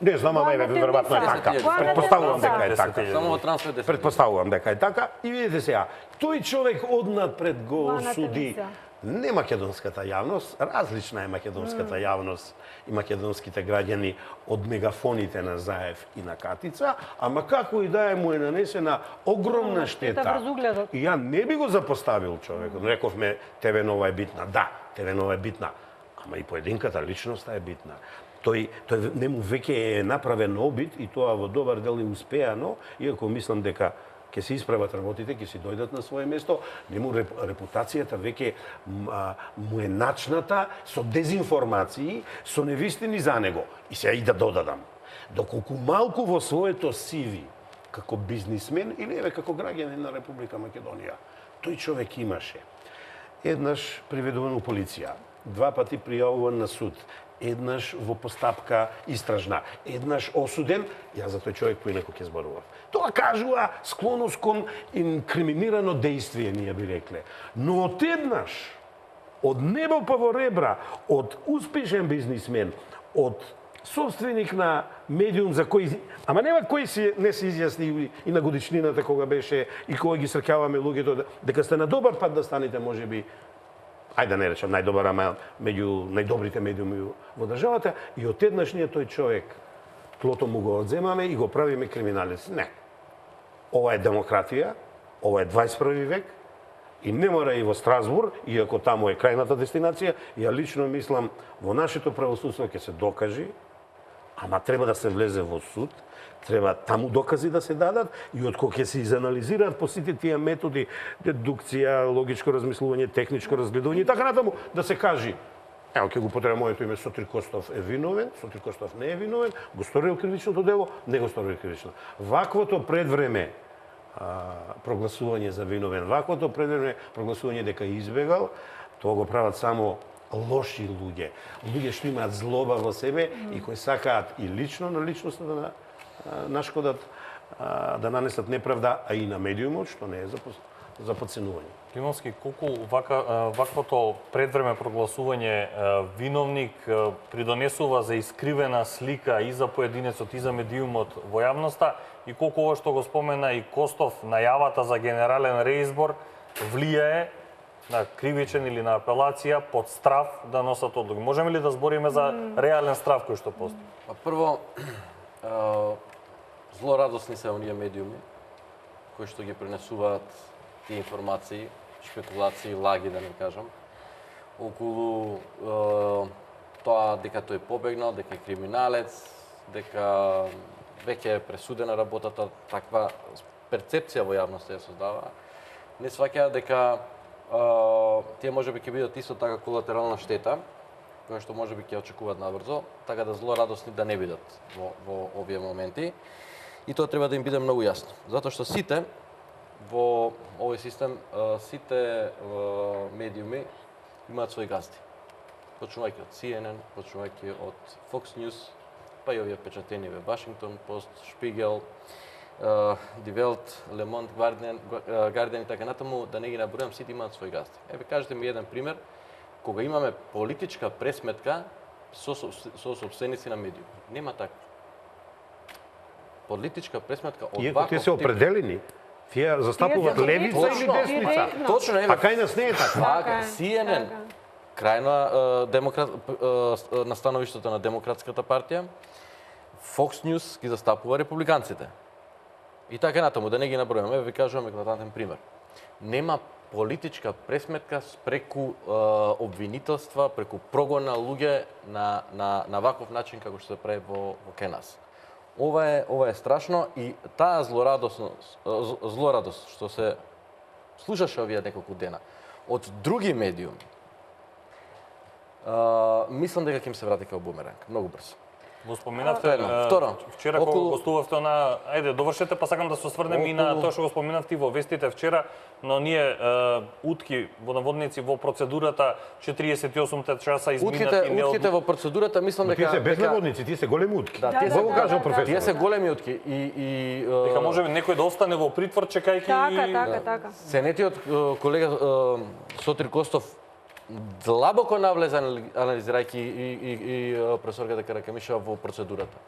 Не знам, ама веројатно е така. Предпоставувам дека е така. Само во трансфер 10.000. Предпоставувам дека е така и видите сега, тој човек однапред го осуди не македонската јавност, различна е македонската јавност и македонските граѓани од мегафоните на Заев и на Катица, ама како и да е му е нанесена огромна штета. И ја не би го запоставил човекот. Рековме, тебе нова е битна. Да, тебе нова е битна. Ама и поединката личноста е битна. Тој нему веќе е направен обид и тоа во добар дел и успеано, иако мислам дека ќе се исправат работите, ќе си дојдат на свое место, нему репутацијата веќе му е начната со дезинформации, со невистини за него. И сега и да додадам, доколку малку во своето CV како бизнисмен или еве како граѓанин на Република Македонија. Тој човек имаше еднаш приведуван у полиција, 2 пати пријавуван на суд, еднаш во постапка истражна, еднаш осуден, јас за тој човек поинаку ќе зборував. Тоа кажува склоност кон инкриминирано дејствие, ние би рекле. Но одеднаш, од небо па во ребра, од успешен бизнисмен, од собственик на медиум за кој, ама нема кој си не се изјасни и на годишнината кога беше и кога ги среќаваме луѓето дека сте на добар пат да станете можеби, ајде да не речам најдобар, ама меѓу најдобрите медиуми во државата, и одеднаш ние тој човек тлото му го одземаме и го правиме криминалец. Не. Ова е демократија, ова е 21 век и не мора и во Страсбур, иако таму е крајната дестинација, ја лично мислам во нашето правосудство ќе се докажи, ама треба да се влезе во суд, треба таму докази да се дадат и од кога ќе се изанализираат по сите тие методи, дедукција, логичко размислување, техничко разгледување и така натаму, да се кажи ево ќе го потребам моето име, Сотир Костов е виновен, Сотир Костов не е виновен, го сторил кривичното дело, не го сторил кривично. Ваквото предвреме прогласување за виновен, ваквото предвреме прогласување дека избегал, тоа го прават само лоши луѓе. Луѓе што имаат злоба во себе и кои сакаат и лично на личноста да нашкодат, да нанесат неправда, а и на медиумот, што не е за подценување. Тимовски, колку ваквото предвреме прогласување виновник придонесува за искривена слика и за поединецот и за медиумот во јавноста, и колку ова што го спомена и Костов, најавата за генерален реизбор влијае на кривичен или на апелација под страв да носат одлуки. Можеме ли да збориме за реален страв кој што постои? Прво, злорадосни се оние медиуми кои што ги пренесуваат тие информации, шпекулации, лаги, да не кажам, околу тоа дека тој побегнал, дека е криминалец, дека веќе е пресудена работата, таква перцепција во јавноста ја создава. Не сваќаат дека тие можеби ќе бидат исто така колатерална штета, која што можеби ќе очекуваат набрзо, така да злорадосни да не бидат во овие моменти. И тоа треба да им биде многу јасно, затоа што сите во овој систем, сите медиуми имаат своји газди. Почнувајќи од CNN, почнувајќи од Fox News, па и овие печатени во Вашингтон Пост, Шпигел, Die Welt, Le Monde, Guardian и така натаму, да не ги набројам, сите имаат своји газди. Еве кажете ми еден пример, кога имаме политичка пресметка со собственици на медиуми. Нема така. Политичка пресметка од ваков тие се определени. Тие застапуваат левица или десница. Точно, а кај нас не е така. CNN, крај на становиштето на Демократската партија, Fox News ги застапува републиканците. И така натаму, да не ги набројаме, ви кажувам еклатантен пример. Нема политичка пресметка преку обвинителства, преку прогон на луѓе на ваков начин како што се прави во кај нас. Ова е страшно и таа злорадост што се слушаше овие неколку дена од други медиуми, мислам дека ќе им се врати како бумеранг, многу брзо. Го споменавте вчера кога гостувавте на, ајде довршете, па сакам да се осврнем и на тоа што го споменавте во вестите вчера, но ние утки во наводници во процедурата 48 часа изминати не утките во процедурата, мислам дека тие се без наводници, тие се големи утки. Во го кажам професор. Тие се големи утки и дека може некој да остане во притвор чекајќи Така. Сенетиот колега Сотир Костов длабоко навлеза анализирајќи и професорката Каракамишева во процедурата.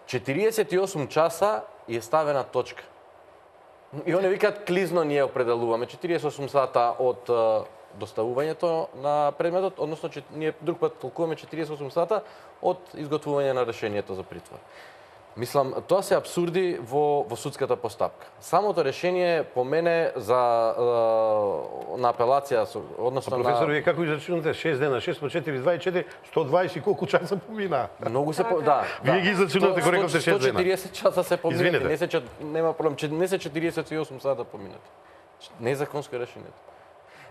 48 часа е ставена точка. И они викаат клизно ние определуваме 48 сата од доставувањето на предметот, односно ние друг пат толкуваме 48 сата од изготвување на решението за притвор. Мислам, тоа се апсурди во судската постапка. Самото решение по мене на апелација, односно на... Професор, вие како израчунате 6 дена, 6 по 4, 24, 120 колку часа помина? Многу се да. Вие ги израчунате кога рекавте 6 дена. 140 часа се поминати. Не се нема проблем, не се 48 сата поминати. Незаконско решението.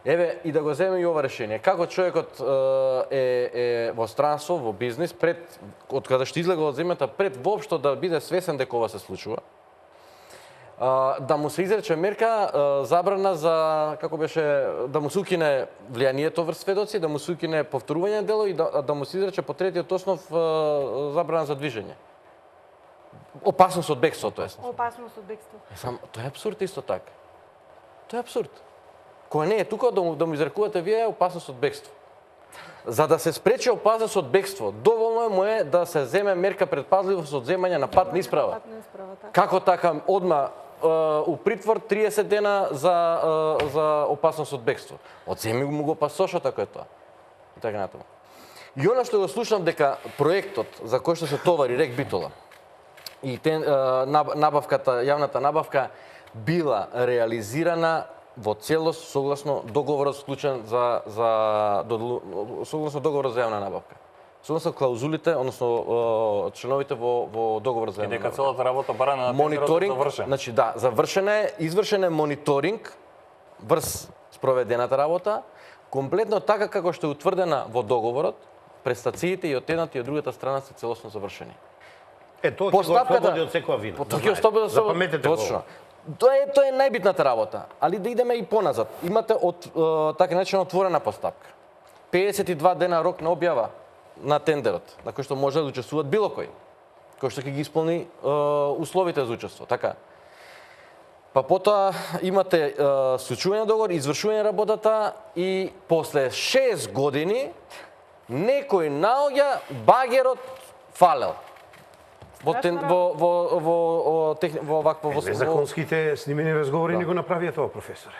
Еве, и да го земеме и ова решение. Како човекот е во странство, во бизнис, од кога што излега од земјата, пред воопшто да биде свесен дека ова се случува, да му се изрече мерка забрана за, како беше, да му се укине влијанието врз сведоци, да му се укине повторување дело и да му се изрече по третиот основ забрана за движење. Опасност од бегство, тоест. Опасност од бегство. Сам, тоа е абсурд исто така. Тоа е абсурд. Кој не е тука да му изрекувате вие опасност од бегство. За да се спречи опасност од бегство, доволно му е да се земе мерка предпазливост од земање на патна исправа. Како така одма у притвор 30 дена за опасност од бегство. Одземи му го пасошот ако е тоа. И така натаму. И она што го слушам дека проектот за кој што се товари Рек Битола и набавката, јавната набавка била реализирана во целост согласно договорот склучен согласно договорот за јавна набавка. Согласно клаузулите, односно членовите во договорот за јавна набавка. И дека целата работа бара на мониторинг, завршен. значи да, завршена е, извршен е мониторинг врз спроведената работа, комплетно така како што е утврдена во договорот, престациите и од едната и од другата страна се целосно завршени. Тоа ќе го ослободи од секоја вина. Тоа ќе ослободи Запаметете точно. Тоа е најбитната работа, али да идеме и поназад. Имате од така наречена отворена постапка. 52 дена рок на објава на тендерот, на кој што може да учествуваат било кој што ќе ги исполни условите за учество, така. Па потоа имате склучување на договор, извршување на работата и после 6 години некој наоѓа багерот фалел. Во Незаконските снимени разговори не го направија тоа, професор.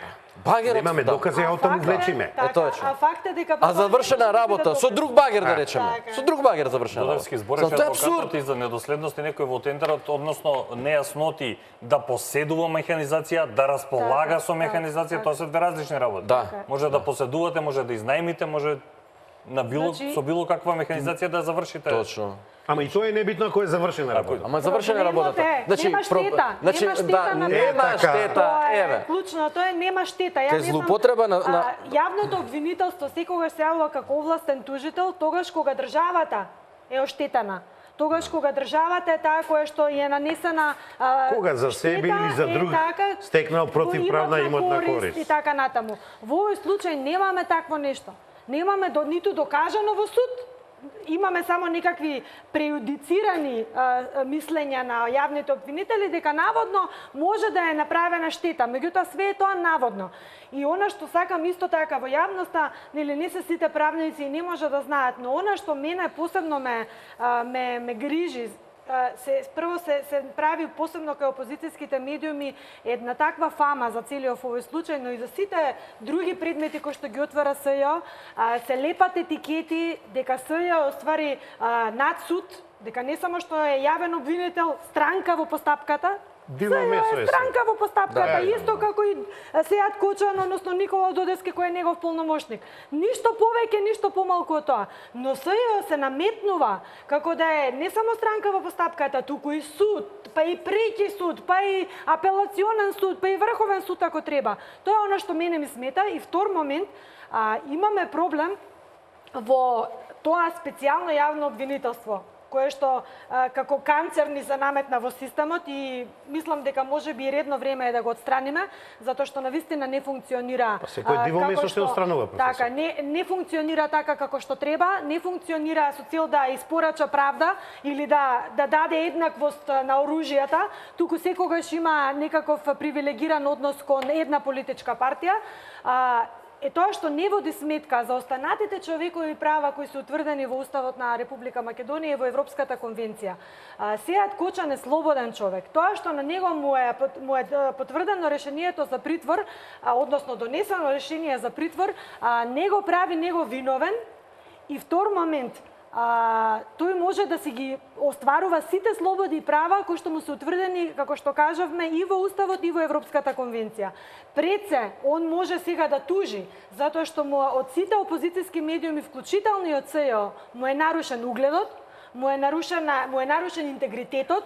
Багерот, немаме докази, а оттаму влечиме. точно. А факт е дека А завршена работа со друг багер да речеме. Со друг багер завршена работа. Дударски збореше адвокатот и за недоследности некој во тендерот, односно нејасноти да поседува механизација, да располага со механизација, тоа се две различни работи. Да. Може да поседувате, може да изнајмите, може на со било каква механизација да завршите. Точно. Ама и тоа е небитно ако е завршена работа. Ама завршена работата. Нема штета. Нема штета, еве. Клучно, тоа е нема штета. Ке злоупотреба на Јавното обвинителство секогаш се јавува како овластен тужител тогаш кога државата е оштетена. Тогаш кога државата е таа која што е нанесена кога за себе или за друг стекнал противправна имотна корист. И така натаму. Во овој случај немаме такво нешто. Немаме ниту докажано во суд, имаме само некакви преюдицирани мислења на јавните обвинители дека наводно може да е направена штета, меѓутоа све е тоа наводно. И она што сакам исто така во јавноста, нели не се сите правници и не може да знаат, но она што мене посебно ме грижи, прво се прави посебно кај опозицијските медиуми една таква фама за целиот овој случај, но и за сите други предмети кои што ги отвара СЈО, се лепат етикети дека СЈО оствари над суд, дека не само што е јавен обвинител, странка во постапката, СЈО е странка во постапката, исто како и Сејат Кочан, односно Никола Додески кој е негов полномошник. Ништо повеќе, ништо помалку од тоа. Но СЈО се наметнува како да е не само странка во постапката, туку и суд, па и преки суд, па и апелационен суд, па и врховен суд ако треба. Тоа е она што мене ми смета. И втор момент, имаме проблем во тоа специјално јавно обвинителство, кое што како канцер ни се наметна во системот и мислам дека може би редно време е да го отстраниме, затоа што навистина не функционира. Па секој диво место се отстранува, професор. Така, не функционира така како што треба, не функционира со цел да испорача правда или да даде еднаквост на оружјата, туку секогаш има некаков привилегиран однос кон една политичка партија. Е тоа што не води сметка за останатите човекови права кои се утврдени во Уставот на Република Македонија и во Европската конвенција. Сејат Кочан е слободен човек. Тоа што на него му е потврдено решението за притвор, односно донесено решение за притвор, не го прави него виновен. И втор момент, тој може да си ги остварува сите слободи и права кои што му се утврдени, како што кажавме, и во Уставот и во Европската конвенција. Пред се, он може сега да тужи, затоа што му од сите опозицијски медиуми, вклучително и од СЈО, му е нарушен угледот, му е нарушен интегритетот,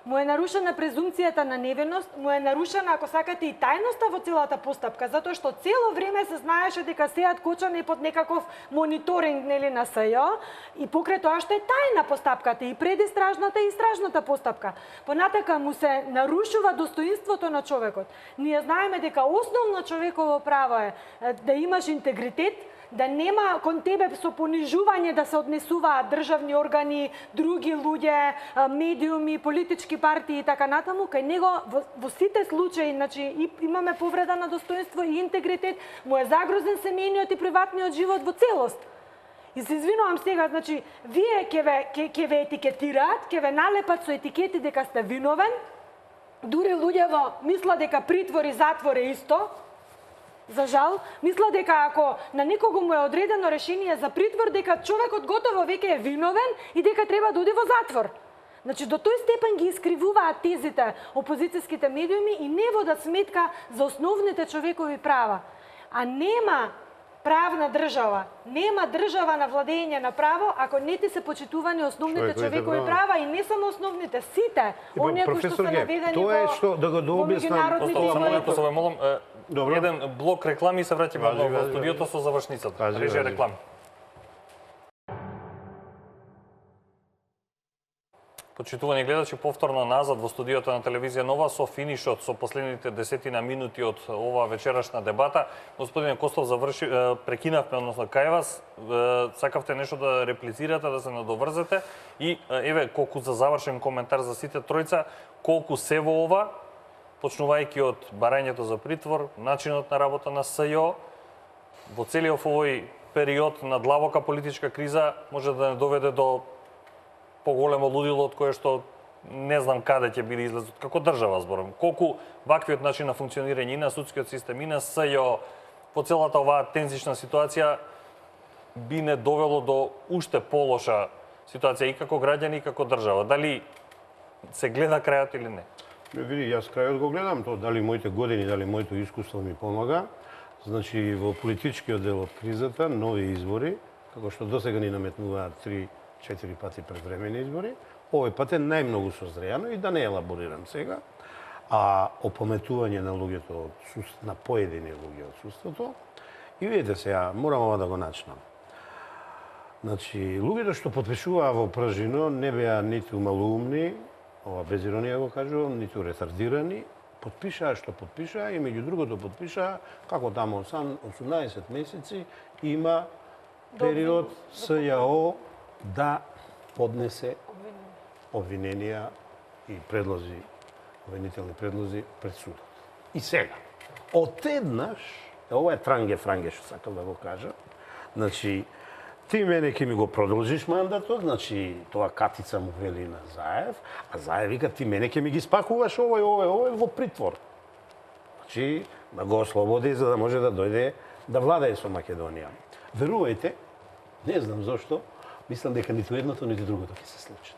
му е нарушена презумцијата на невиност, му е нарушена, ако сакате, и тајноста во целата постапка, затоа што цело време се знаеше дека Сејат Кочан е под некаков мониторинг, нели, на СЈО, и покрај тоа што е тајна постапката, и предистражната и истражната постапка. Понатака му се нарушува достоинството на човекот. Ние знаеме дека основно човеково право е да имаш интегритет, да нема кон тебе со понижување да се однесуваат државни органи, други луѓе, медиуми, политички партии и така натаму. Кај него во сите случаи, значи, имаме повреда на достоинство и интегритет, му е загрозен семејниот и приватниот живот во целост. И се извинувам сега, значи, вие ќе ве етикетираат, ќе ве налепат со етикети дека сте виновен, дури луѓе мислат дека притвор и затвор е исто. За жал, мисля дека ако на некого му е одредено решение за притвор, дека човекот готово веќе е виновен и дека треба да оди во затвор. Значи, до тој степен ги искривуваат тезите опозицијските медиуми и не водат сметка за основните човекови права. А нема правна држава, нема држава на владење на право ако не ти се почитувани основните човекови права и не само основните, сите, оние кои што се наведени во меѓународни договори. Само молам, еден блок реклами и се враќаме во студиото со завршницата. Реже реклами. Почитувани гледачи, повторно назад во студиото на телевизија Нова со финишот со последните 10 минути од оваа вечерашна дебата. Господине Костов, прекинавме, односно кај вас, сакавте нешто да реплицирате, да се надоврзете и еве колку за завршен коментар за сите тројца, колку се во ова, почнувајќи од барањето за притвор, начинот на работа на СЈО, во целиот овој период на длабока политичка криза може да не доведе до поголемо лудило од кое што не знам каде ќе биде излезот. Како држава зборам, колку ваквиот начин на функционирање и на судскиот систем и на СЈО по целата оваа тензична ситуација би не довело до уште полоша ситуација и како граѓани и како држава. Дали се гледа крајот или не? Види, јас крајот го гледам тоа, дали моите години, дали моето искуство ми помага. Значи, во политичкиот дел од кризата, нови избори, како што досега ни наметнуваат 3-4 пати предвремени избори, овој пат е најмногу созрејано и да не елаборирам сега, а опаметување на луѓето на поедини луѓе од судството. И видите сега, морам ова да го начнам. Значи, луѓето што потпишуваа во пражино не беа ниту малоумни, ова без иронија го кажувам, ниту ретардирани, потпишаа што потпишаа и меѓу другото потпишаа како таму 18 месеци има период СЈО да поднесе обвиненија и предлози, обвинителни предлози пред судот. И сега, отеднаш, ова е транге-франге што сакам да го кажа, значи, ти мене ќе ми го продолжиш мандатот, значи тоа Катица му вели на Заев, а Заев вика ти мене ќе ми ги спакуваш овој во притвор. Значи да го ослободи за да може да дојде да владее со Македонија. Верувајте, не знам зошто, мислам дека ниту едното ниту другото ќе се случи.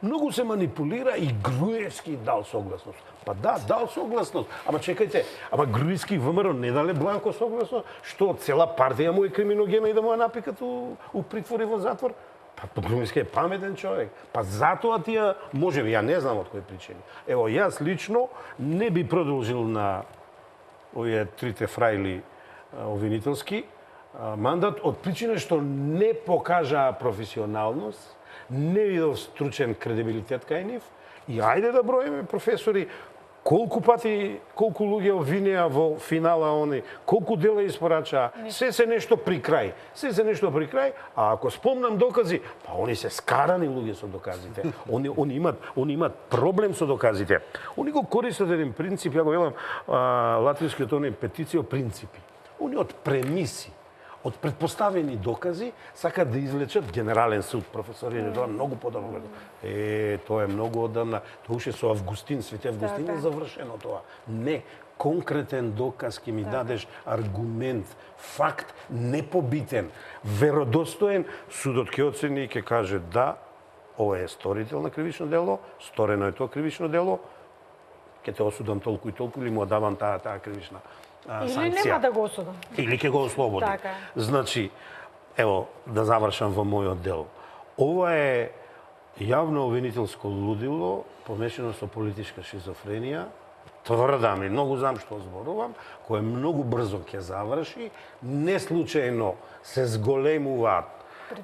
Многу се манипулира и Груевски дал согласност. Па да, дал согласност. Ама чекајте, ама Груевски ВМРО не дале бланко согласност, што цела партија му е криминогена и да му ја напикат у притвор и во затвор? Па Груевски е паметен човек. Па затоа тие, можеби, ја не знам од кои причини. Ево, јас лично не би продолжил на овие трите фрајли обвинителски мандат од причина што не покажаа професионалност, не видов стручен кредибилитет кај нив и ајде да броиме професори колку пати, колку луѓе обвинеа во финала они, колку дела испорачаа, се нешто при крај. Се нешто при крај, а ако спомнам докази, па они се скарани луѓе со доказите. Они имат проблем со доказите. Они го користат еден принцип, ја го велам латинскиот петицио принципи. Они од премиси, од предпоставени докази сакат да извлечат генерален суд. Професори тоа многу подобро. Тоа е многу одамна. Тоа уште со Августин, Свети Августин е завршено тоа. Не, конкретен доказ ќе ми дадеш аргумент, факт непобитен, веродостоен, судот ќе оцени и ќе каже да, ова е сторител на кривично дело, сторено е тоа кривично дело, ќе те осудам толку и толку или му давам таа кривична санкција. Или нема да го осудам. Или ќе го ослободи. Така. Значи, ево, да завршам во мојот дел. Ова е Јавно обвинителско лудило, помешано со политичка шизофренија, тврдам и многу знам што зборувам, кој многу брзо ќе заврши, не случајно се зголемуваат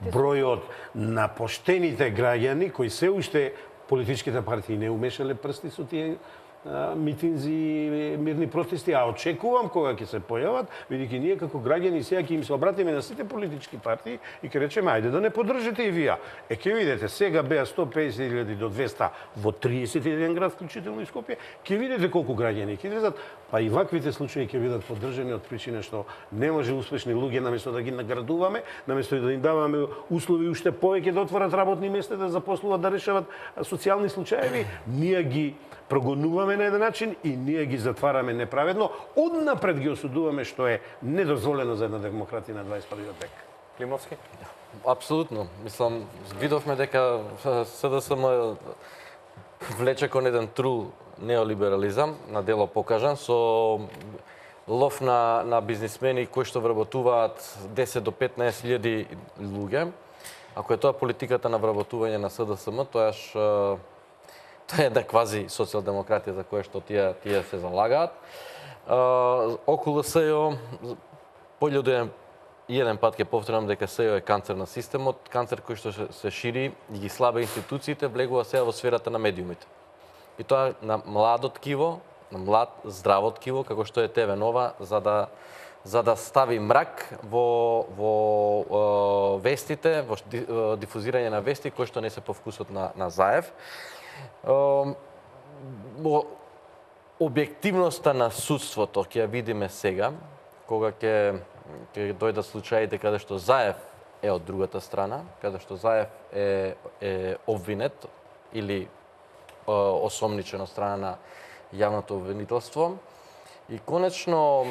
бројот на поштените граѓани кои се уште политичките партии не умешале прсти со тие митинзи и мирни протести, а очекувам кога ќе се појават, бидејќи ние како граѓани сега ќе им се обратиме на сите политички партии и ќе речеме ајде да не поддржите и вие. Ќе видите, сега беа 150.000 до 200 во 31 град, вклучително и Скопје, ќе видите колку граѓани ќе излезат, па и ваквите случаи ќе бидат поддржани од причина што не може успешни луѓе наместо да ги наградуваме, наместо да им даваме услови уште повеќе да отворат работни места, да запослуват, да решават социјални случаеви, ние ги прогонуваме на еден начин и ние ги затвараме неправедно, однапред ги осудуваме што е недозволено за една демократија на 21 век. Климовски? Апсолутно. Мислам, видовме дека СДСМ влече кон еден трул неолиберализам, на дело покажан, со лов на бизнисмени кои што вработуваат 10 до 15.000 луѓе. Ако е тоа политиката на вработување на СДСМ, тоа е да квази социјалдемократија за која што тие се залагаат. Околу СЈО, пољу еден пат ќе повторам дека СЈО е канцер на системот, канцер кој што се шири и ги слаба институциите, влегува сега во сферата на медиумите. И тоа на младо ткиво, на млад, здраво ткиво, како што е ТВ Нова, за да стави мрак во вестите, во дифузирање на вести кои што не се по вкусот на Заев. Објективноста на судството ќе ја видиме сега, кога ќе дојдат случаите каде што Заев е од другата страна, каде што Заев е обвинет или осомничен од страна на јавното обвинителство. И конечно,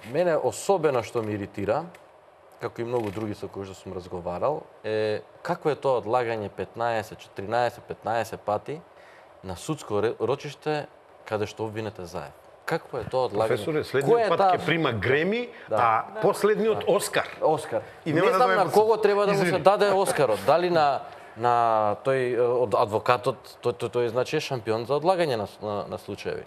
мене особено што ме иритира, како и многу други со кои што сум разговарал, е какво е тоа одлагање 15, 14, 15 пати на судско рочиште каде што обвинете Заев. Какво е тоа одлагање? Професоре, следниот пат ќе прима Греми, а последниот Оскар. Оскар. И не знам на кого треба да му се даде Оскарот. Дали на тој од адвокатот, тој значи е шампион за одлагање на случаеви.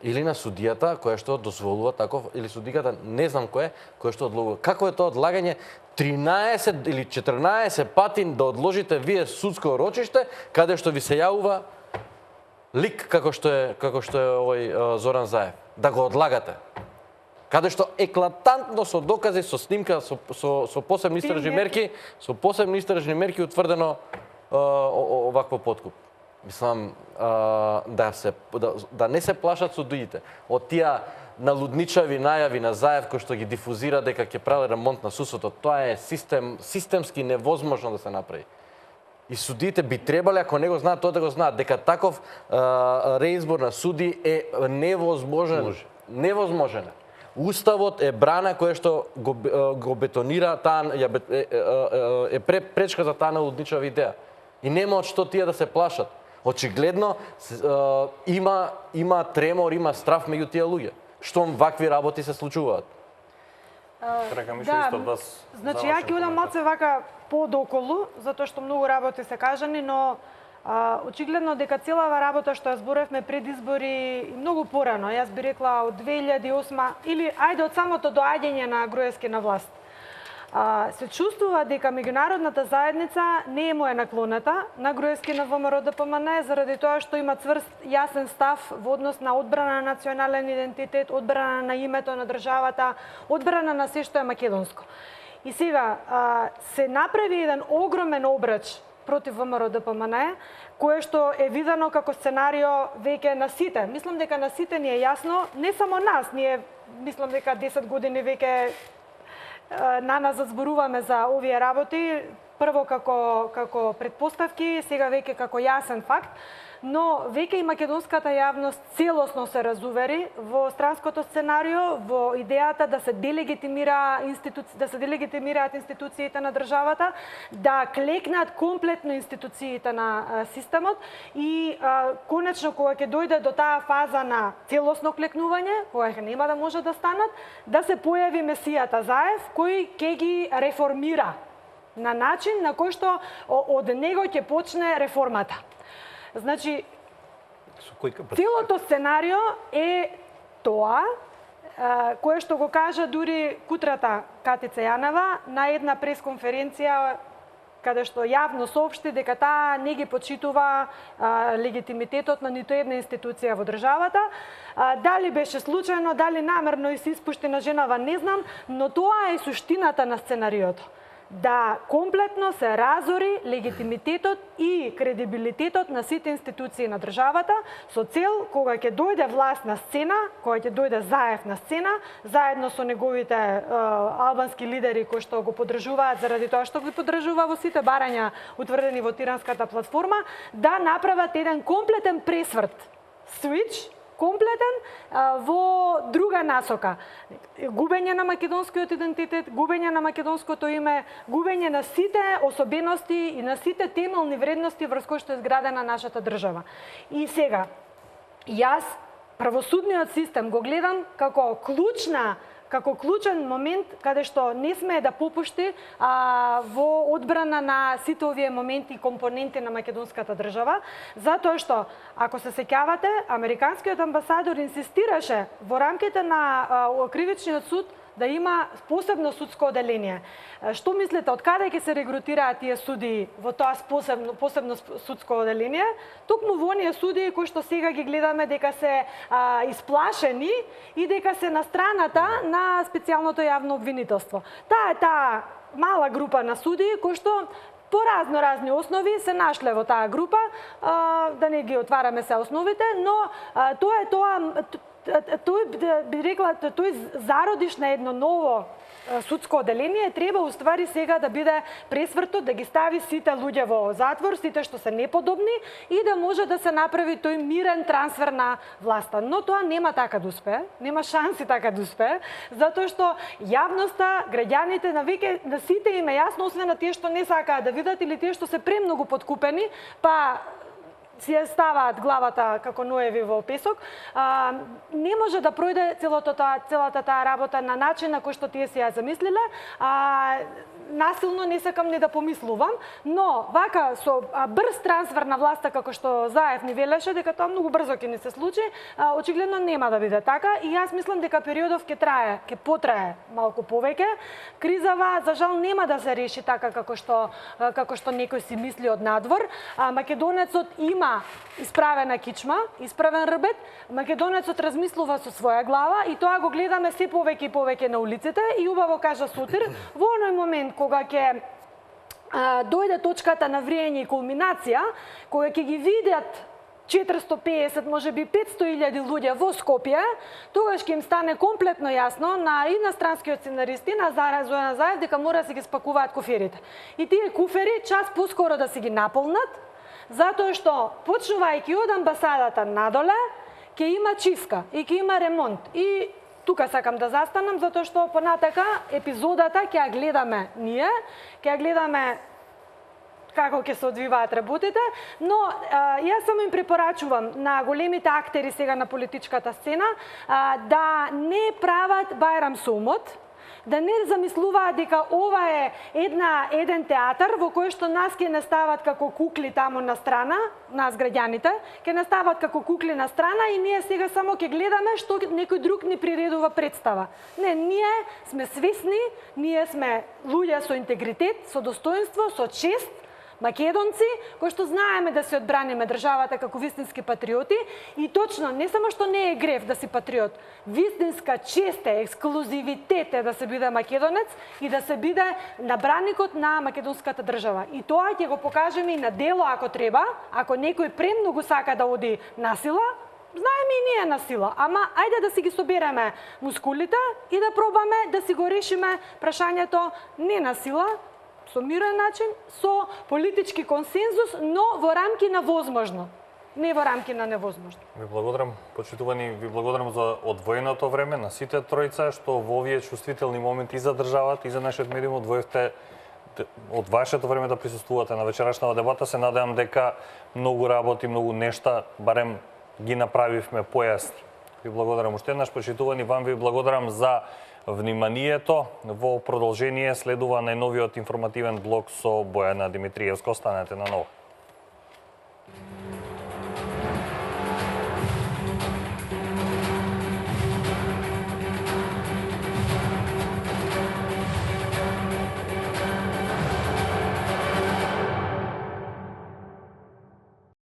Или на судијата која што дозволува таков, или судиката, не знам кој што одлагува. Како е тоа одлагање 13 или 14 пати да одложите вие судско рочиште, каде што ви се јавува лик како што е овој Зоран Заев, да го одлагате. Каде што еклатантно со докази, со снимка, со посебни истражни мерки, утврдено овакво подкуп. Мислам, да не се плашат судиите од тие налудничави најави на Заев кој што ги дифузира дека ќе прави ремонт на судството. Тоа е системски невозможно да се направи. И судиите би требале, ако не го знаат, тоа да го знаат, дека таков реизбор на суди е невозможен. Невозможен. Уставот е брана која што го бетонира, е пречка за таа налудничава идеја. И нема од што тие да се плашат. Очигледно има тремор, има страф меѓу тие луѓе. Штом вакви работи се случуваат. Значи ја ќе одам малце вака подоколу, затоа што многу работи се кажани, но очигледно дека целава работа што ја зборевме пред избори и многу порано, јас би рекла од 2008 или ајде од самото доаѓање на Груевски на власт, се чувствува дека меѓународната заедница не му е наклонета на Груевски на ВМРО-ДПМН заради тоа што има цврст јасен став во однос на одбрана на национален идентитет, одбрана на името на државата, одбрана на се што е македонско. И сега се направи еден огромен обрач против ВМРО-ДПМН, кое што е видено како сценарио веќе на сите. Мислам дека на сите ни е јасно, не само нас, ние мислам дека 10 години веќе на нас зборуваме за овие работи, прво како предпоставки, сега веќе како јасен факт, но веќе и македонската јавност целосно се разувери во странското сценарио, во идејата да се делегитимираат институциите на државата, да клекнат комплетно институциите на системот и конечно кога ќе дојде до таа фаза на целосно клекнување, кога нема да може да станат, да се појави месијата Заев кој ќе ги реформира на начин на кој што од него ќе почне реформата. Значи, целото сценарио е тоа, кое што го кажа дури кутрата Катица Јанева на една пресконференција каде што јавно соопшти дека таа не ги почитува легитимитетот на ниту една институција во државата. Дали беше случајно, дали намерно и се испуштена женава, не знам, но тоа е суштината на сценариото. Да комплетно се разори легитимитетот и кредибилитетот на сите институции на државата со цел кога ќе дојде власт на сцена, кога ќе дојде Заев на сцена, заедно со неговите албански лидери кои што го поддржуваат заради тоа што ги поддржува во сите барања утврдени во Тиранската платформа, да направат еден комплетен пресврт, switch, комплетен во друга насока. Губење на македонскиот идентитет, губење на македонското име, губење на сите особености и на сите темелни вредности врз кои што е изградена нашата држава. И сега, јас правосудниот систем го гледам како клучен момент каде што не смее да попушти во одбрана на сите овие моменти и компоненти на македонската држава, затоа што, ако се сеќавате, американскиот амбасадор инсистираше во рамките на кривичниот суд да има посебно судско оделение. Што мислите, од каде ќе се регрутираат тие судии во тоа посебно судско оделение? Токму во оние судии кои што сега ги гледаме дека се исплашени и дека се на страната на специјалното јавно обвинителство. Таа е таа мала група на судии кои што по разни основи се нашле во таа група, да не ги отвараме се основите, но тој би рекла, тој зародиш на едно ново судско оделение треба уствари сега да биде пресвртот, да ги стави сите луѓе во затвор, сите што се неподобни и да може да се направи тој мирен трансфер на власта. Но тоа нема така да успее, нема шанси така да успее, затоа што јавноста, граѓаните на сите им е јасно, освен на тие што не сакаат да видат или тие што се премногу подкупени, па си ја ставаат главата како Ноеви во песок, не може да пројде целата таа работа на начин на кој што тие си ја замислиле. Насилно не сакам ни да помислувам, но вака со брз трансфер на власта како што Заев ни велеше дека тоа многу брзо ќе ни се случи, очигледно нема да биде така и јас мислам дека периодов ќе потрае малку повеќе. Кризава за жал нема да се реши така како што некој си мисли од надвор. Македонецот има исправена кичма, исправен рбет. Македонецот размислува со своја глава и тоа го гледаме се повеќе и повеќе на улиците и убаво кажа Сотир, во оној момент кога ќе дојде точката на вриење и кулминација, кога ќе ги видат 450, можеби 500.000 луѓе во Скопје, тогаш ќе им стане комплетно јасно и на странскиот сценарист и на Зоран Заев дека мора да се ги спакуваат куферите. И тие куфери час поскоро да се ги наполнат, затоа што почнувајќи од амбасадата надоле, ќе има чистка и ќе има ремонт. И тука сакам да застанам, затоа што понатака епизодата ќе ја гледаме ние, ќе ја гледаме како ќе се одвиваат работите, но јас само им препорачувам на големите актери сега на политичката сцена да не прават Бајрам Сумот, да не замислуваат дека ова е еден театар во кој што нас ќе не стават како кукли таму на страна, нас граѓаните, ќе не стават како кукли на страна и ние сега само ќе гледаме што некој друг ни приредува представа. Не, ние сме свесни, ние сме луѓе со интегритет, со достоинство, со чест, македонци, кои што знаеме да се одбраниме државата како вистински патриоти и точно, не само што не е грев да си патриот, вистинска чест е, ексклузивитет е да се биде македонец и да се биде набраникот на македонската држава. И тоа ќе го покажеме и на дело ако треба, ако некој премногу сака да оди насила, знаеме и ние на сила, ама ајде да си ги собереме мускулите и да пробаме да си го решиме прашањето не на сила, со мирен начин, со политички консензус, но во рамки на возможно, не во рамки на невозможно. Ви благодарам, почитувани, ви благодарам за одвоеното време на сите тројца, што во овие чувствителни моменти и за државата, и за нашиот медиум одвоевте од вашето време да присуствувате на вечерашната дебата. Се надевам дека многу работи, многу нешта, барем ги направивме појасни. Ви благодарам уште еднаш, почитувани, вам ви благодарам за вниманието. Во продолжение следува најновиот информативен блок со Бојана Димитриевска. Останете на ново.